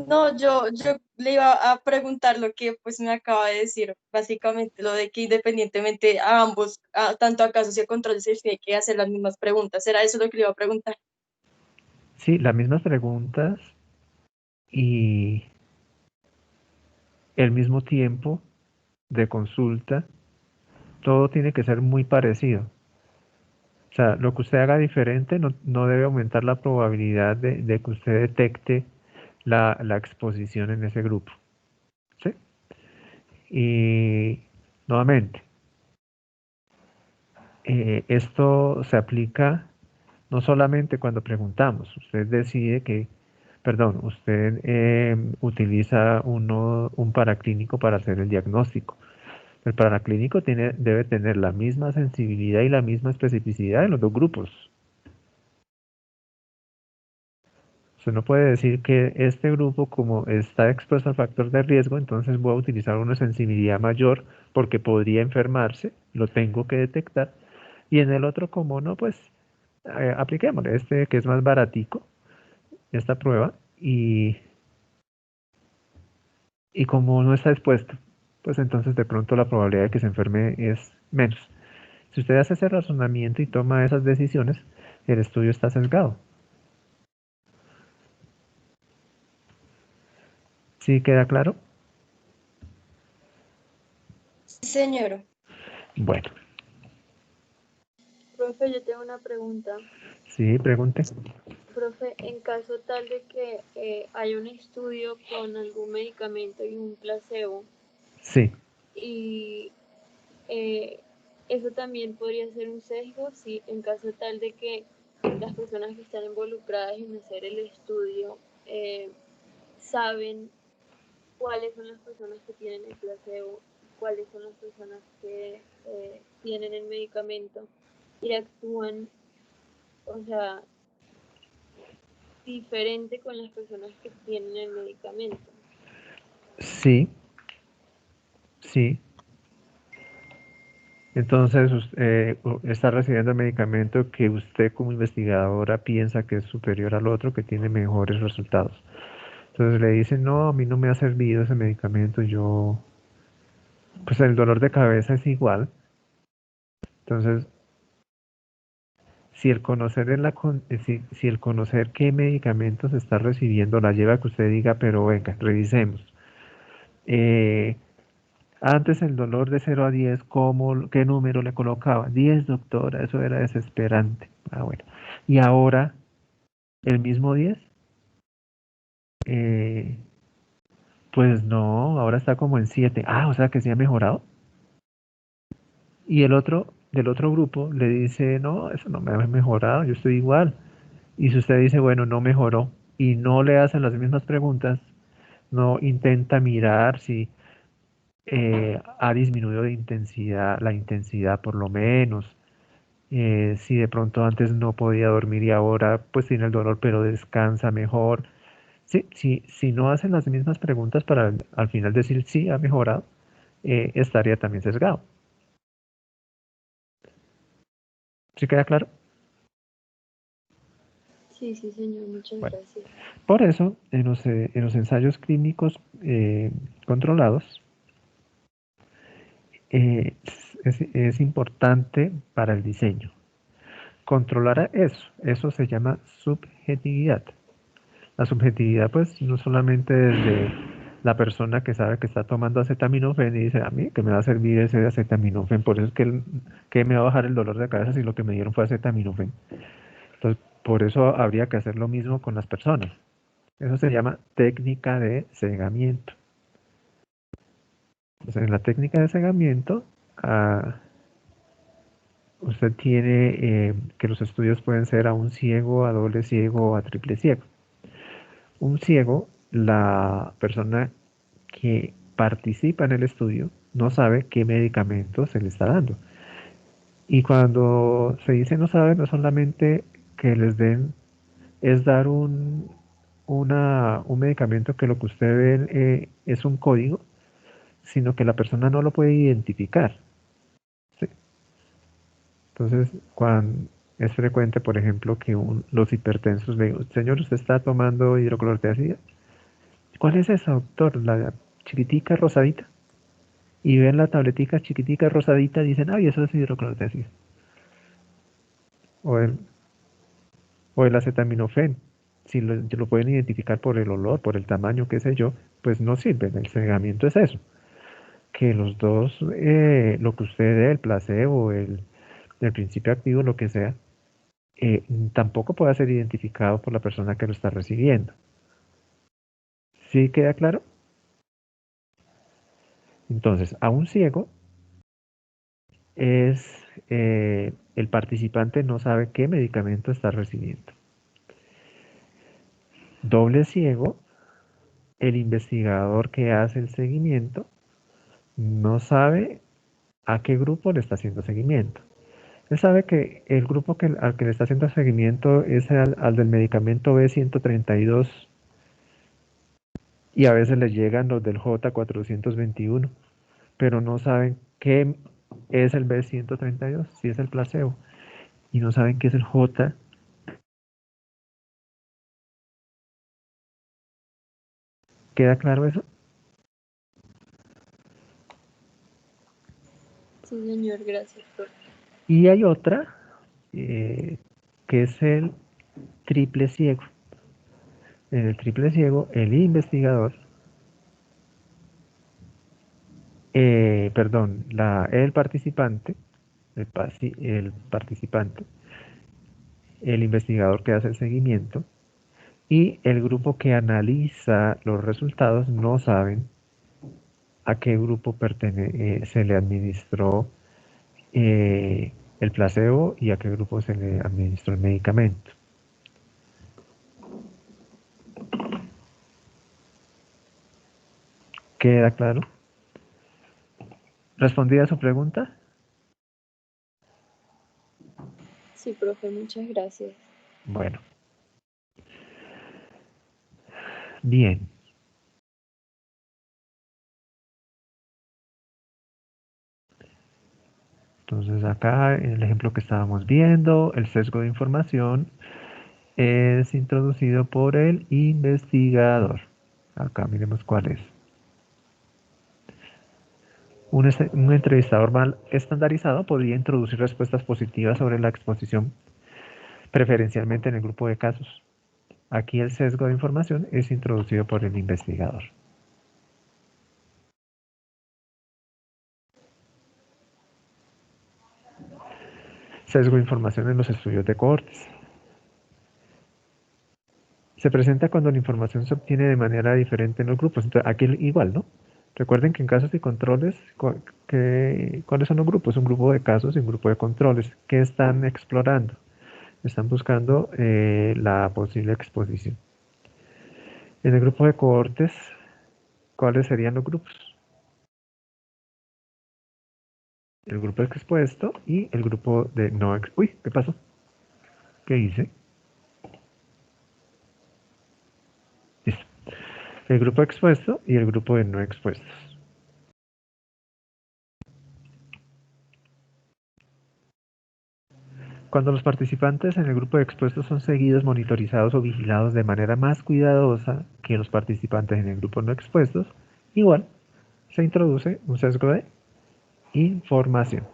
No, yo le iba a preguntar lo que pues me acaba de decir, básicamente lo de que independientemente a ambos, tanto a casos y a controles, se tiene que hacer las mismas preguntas. ¿Era eso lo que le iba a preguntar? Sí, las mismas preguntas y el mismo tiempo de consulta, todo tiene que ser muy parecido. O sea, lo que usted haga diferente no debe aumentar la probabilidad de que usted detecte la exposición en ese grupo. ¿Sí? Y nuevamente, esto se aplica no solamente cuando preguntamos, usted decide que, perdón, usted utiliza un paraclínico para hacer el diagnóstico. El paraclínico debe tener la misma sensibilidad y la misma especificidad en los dos grupos. Usted no puede decir que este grupo, como está expuesto al factor de riesgo, entonces voy a utilizar una sensibilidad mayor porque podría enfermarse, lo tengo que detectar. Y en el otro, como no, pues apliquémosle este que es más baratico, esta prueba, y como no está expuesto, pues entonces de pronto la probabilidad de que se enferme es menos. Si usted hace ese razonamiento y toma esas decisiones, el estudio está sesgado. ¿Sí queda claro? Sí, señor. Bueno, Profe, yo tengo una pregunta. sí, pregunte. Profe, en caso tal de que haya un estudio con algún medicamento y un placebo, Sí, y eh, eso también podría ser un sesgo, si en caso tal de que las personas que están involucradas en hacer el estudio saben cuáles son las personas que tienen el placebo, cuáles son las personas que tienen el medicamento y actúan, o sea, diferente con las personas que tienen el medicamento. sí, sí. Entonces, está recibiendo el medicamento que usted como investigadora piensa que es superior al otro, que tiene mejores resultados. Entonces le dicen, no, a mí no me ha servido ese medicamento, pues el dolor de cabeza es igual. Entonces, si el conocer, si el conocer qué medicamentos está recibiendo la lleva a que usted diga, pero venga, revisemos. Eh, Antes el dolor de 0 a 10, ¿qué número le colocaba? 10, doctora, eso era desesperante. Ah, bueno. Y ahora, el mismo 10, eh, pues no, ahora está como en 7. Ah, o sea que sí ha mejorado. Y el otro, del otro grupo, le dice, no, eso no me ha mejorado, yo estoy igual. Y si usted dice, bueno, no mejoró, y no le hacen las mismas preguntas, no intenta mirar si ha disminuido de intensidad, la intensidad por lo menos, si de pronto antes no podía dormir y ahora pues tiene el dolor pero descansa mejor. Sí, si no hacen las mismas preguntas para al final decir sí ha mejorado, estaría también sesgado. ¿Sí queda claro? Sí, sí, señor, muchas Bueno, gracias. por eso en los ensayos clínicos controlados es importante para el diseño controlar eso se llama subjetividad. La subjetividad, pues, no solamente desde la persona que sabe que está tomando acetaminofén y dice, a mí, que me va a servir ese acetaminofén, por eso es que me va a bajar el dolor de cabeza si lo que me dieron fue acetaminofén. Entonces, por eso habría que hacer lo mismo con las personas. Eso se llama técnica de cegamiento. Entonces, en la técnica de cegamiento, usted tiene que los estudios pueden ser a un ciego, a doble ciego o a triple ciego. Un ciego, la persona que participa en el estudio no sabe qué medicamento se le está dando. Y cuando se dice no sabe, no solamente que les den, es dar un medicamento que lo que usted ve es un código, sino que la persona no lo puede identificar. ¿Sí? Entonces, cuando es frecuente, por ejemplo, que los hipertensos le digan, señor, ¿usted está tomando hidroclorotiazida? ¿Cuál es esa, doctor? La chiquitica rosadita. Y ven la tabletica chiquitica rosadita y dicen, ay, eso es hidroclorotiazida. O el, o el acetaminofén. Si lo pueden identificar por el olor, por el tamaño, qué sé yo, pues no sirve. El cegamiento es eso. Que los dos, lo que usted dé, el placebo, el principio activo, lo que sea, tampoco pueda ser identificado por la persona que lo está recibiendo. ¿Sí queda claro? Entonces, a un ciego el participante no sabe qué medicamento está recibiendo. Doble ciego, el investigador que hace el seguimiento no sabe a qué grupo le está haciendo seguimiento. Él sabe que el grupo al que le está haciendo seguimiento es al del medicamento B132 y a veces le llegan los del J421, pero no saben qué es el B132, si es el placebo, y no saben qué es el J. ¿Queda claro eso? Sí, señor, gracias, profe. Y hay otra, que es el triple ciego. En el triple ciego, el investigador, perdón, el participante, el participante, el investigador que hace el seguimiento y el grupo que analiza los resultados no saben a qué grupo se le administró el placebo y a qué grupo se le administró el medicamento. ¿Queda claro? ¿Respondida a su pregunta? Sí, profe, muchas gracias. Bueno. Bien. Entonces acá en el ejemplo que estábamos viendo, el sesgo de información es introducido por el investigador. Acá miremos cuál es. Un entrevistador mal estandarizado podría introducir respuestas positivas sobre la exposición, preferencialmente en el grupo de casos. Aquí el sesgo de información es introducido por el investigador. Sesgo de información en los estudios de cohortes. Se presenta cuando la información se obtiene de manera diferente en los grupos. Entonces, aquí igual, ¿no? Recuerden que en casos y controles, ¿cuáles son los grupos? Un grupo de casos y un grupo de controles. ¿Qué están explorando? Están buscando la posible exposición. En el grupo de cohortes, ¿cuáles serían los grupos? El grupo expuesto y el grupo de no expuesto. Uy, ¿qué pasó? ¿Qué hice? Listo. El grupo expuesto y el grupo de no expuestos. Cuando los participantes en el grupo de expuestos son seguidos, monitorizados o vigilados de manera más cuidadosa que los participantes en el grupo no expuestos, igual se introduce un sesgo de información.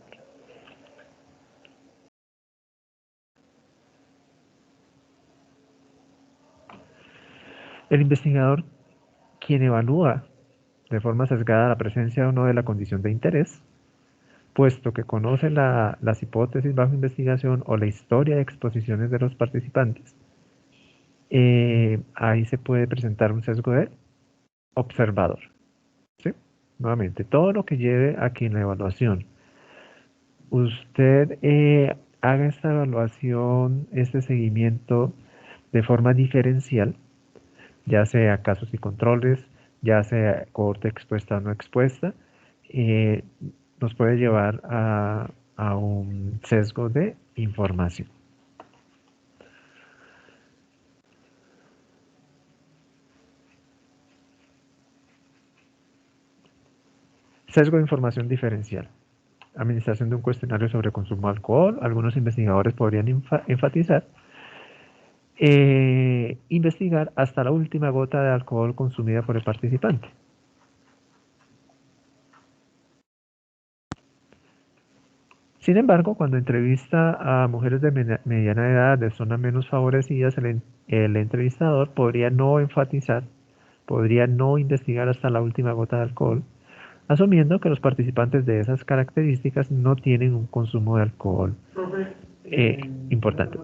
El investigador, quien evalúa de forma sesgada la presencia o no de la condición de interés, puesto que conoce las hipótesis bajo investigación o la historia de exposiciones de los participantes, ahí se puede presentar un sesgo de observador. ¿Sí? Nuevamente, todo lo que lleve a que en la evaluación usted haga esta evaluación, este seguimiento de forma diferencial, ya sea casos y controles, ya sea cohorte expuesta o no expuesta, nos puede llevar a un sesgo de información. Sesgo de información diferencial. Administración de un cuestionario sobre consumo de alcohol. Algunos investigadores podrían enfatizar investigar hasta la última gota de alcohol consumida por el participante. Sin embargo, cuando entrevista a mujeres de mediana edad de zonas menos favorecidas, el entrevistador podría no enfatizar, podría no investigar hasta la última gota de alcohol, asumiendo que los participantes de esas características no tienen un consumo de alcohol importante.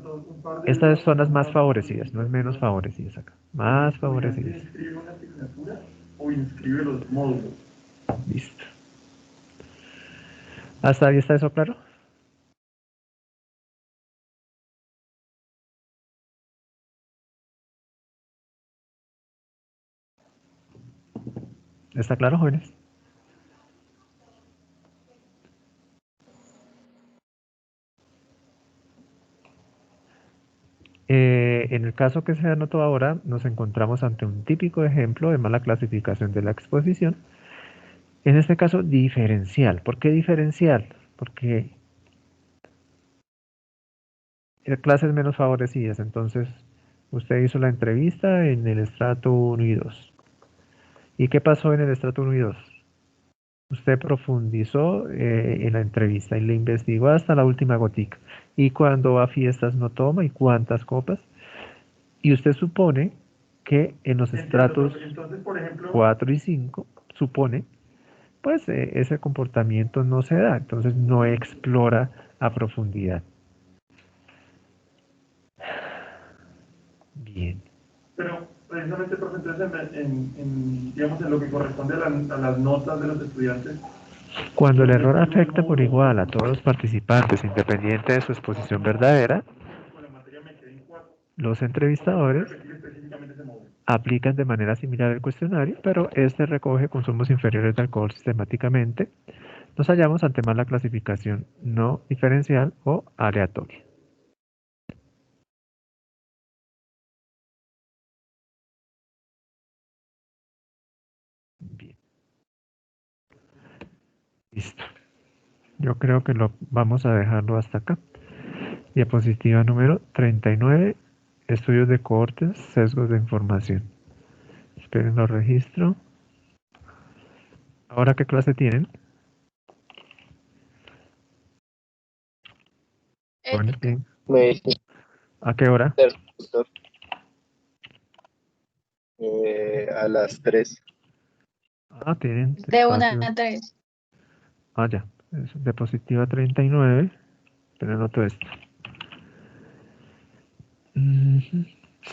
Estas son las más favorecidas, no es menos favorecidas acá. Más favorecidas. ¿Inscribe una asignatura o inscribe los módulos? Listo. ¿Hasta ahí está eso claro? ¿Está claro, jóvenes? En el caso que se anotó ahora, nos encontramos ante un típico ejemplo de mala clasificación de la exposición. En este caso, diferencial. ¿Por qué diferencial? Porque clases menos favorecidas. Entonces, usted hizo la entrevista en el estrato 1 y 2. ¿Y qué pasó en el estrato 1 y 2? Usted profundizó en la entrevista y le investigó hasta la última gotica. Y cuando va a fiestas no toma y cuántas copas. Y usted supone que en los estratos Entonces, por ejemplo, 4 y 5, supone, pues ese comportamiento no se da. Entonces no explora a profundidad. Bien. pero precisamente, profe, entonces digamos, en lo que corresponde a las notas de los estudiantes, Cuando el error afecta por igual a todos los participantes, independiente de su exposición verdadera, con la materia me quedé en 4. los entrevistadores Repetir específicamente ese módulo. aplican de manera similar el cuestionario, pero este recoge consumos inferiores de alcohol sistemáticamente. Nos hallamos ante más la clasificación no diferencial o aleatoria. Bien. Listo. Yo creo que lo vamos a dejarlo hasta acá. Diapositiva número 39. Estudios de cohortes, sesgos de información. Esperen, lo registro. ¿Ahora qué clase tienen? Jóvenes, Ética. ¿bien? Me dice ¿A qué hora? doctor, a las 3. Ah, tienen De 1 espacio. a 3. Ah, ya. Es diapositiva 39. Pero anoto esto.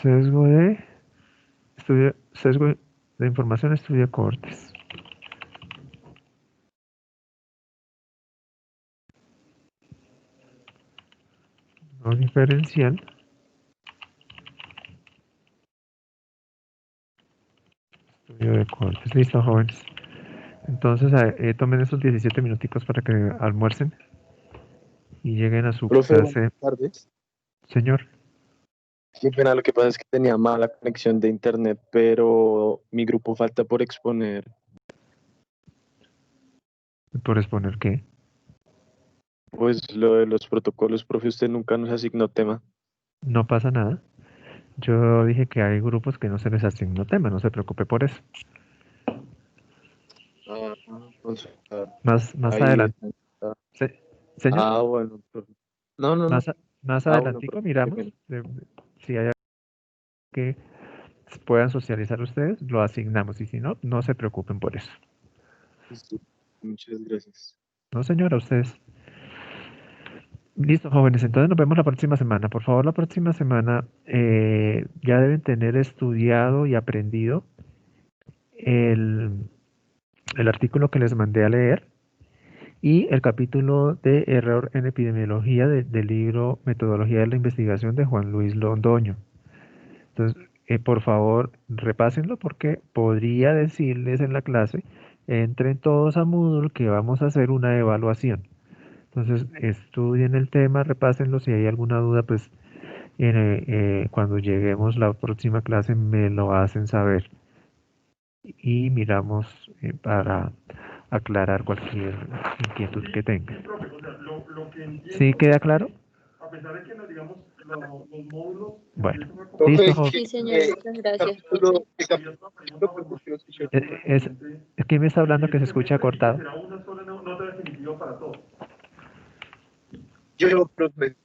Sesgo de estudio, sesgo de información, estudio de cohortes. No diferencial. Estudio de cohortes. Listo, jóvenes. Entonces, tomen esos 17 minuticos para que almuercen y lleguen a su Profe, buenas clase. tardes. Señor, Qué pena, lo que pasa es que tenía mala conexión de internet, pero mi grupo falta por exponer. por exponer qué. Pues lo de los protocolos, profe, usted nunca nos asignó tema. No pasa nada. Yo dije que hay grupos que no se les asignó tema, no se preocupe por eso. Ah, entonces, Más ahí adelante. está. Señor, Ah, bueno, profe. No, no, no. más Bueno, adelantico profe, qué miramos pena. si hay algo que puedan socializar ustedes, lo asignamos y si no, no se preocupen por eso. Sí, muchas gracias. No, señora, ustedes. Listo, jóvenes, entonces nos vemos la próxima semana. Por favor, la próxima semana ya deben tener estudiado y aprendido el, el artículo que les mandé a leer y el capítulo de error en epidemiología del libro Metodología de la Investigación de Juan Luis Londoño. Entonces, por favor, repásenlo porque podría decirles en la clase, entren todos a Moodle que vamos a hacer una evaluación. Entonces, estudien el tema, repásenlo. Si hay alguna duda, pues cuando lleguemos la próxima clase me lo hacen saber. Y miramos para aclarar cualquier inquietud que Sí, tengan. profe, o sea, lo que entiendo, ¿Sí queda claro? a pesar de que, digamos, los módulos Bueno, empiezan a Profe, listo, comenzar, Sí, señor, muchas gracias, profe. ¿qué capítulo, pues, porque no escuché? Es que me está hablando que se escucha cortado. será una sola nota definitiva para todos. Yo, profe,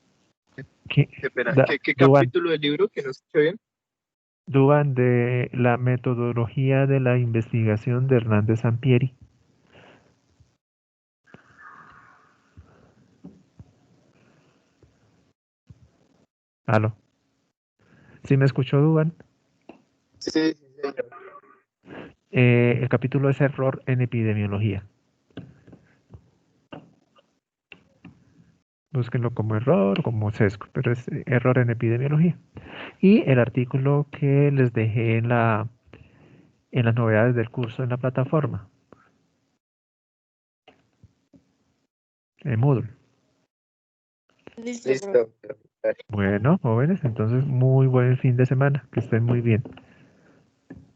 ¿Qué? qué pena. Da- ¿Qué Duban, capítulo del libro que no escuché bien? Duban de la metodología de la investigación de Hernández Sampieri. ¿Aló? ¿Sí me escuchó, Duban? Sí, sí, señor. El capítulo es error en epidemiología. Búsquenlo como error, como sesgo, pero es error en epidemiología. Y el artículo que les dejé en las novedades del curso en la plataforma, en Moodle. Listo, profe. Listo. Bueno, jóvenes, entonces muy buen fin de semana, que estén muy bien.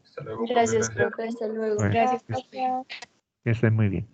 Hasta luego, profe, Gracias, gracias. profe. Hasta luego. Bueno, Gracias, que profe. estén muy bien.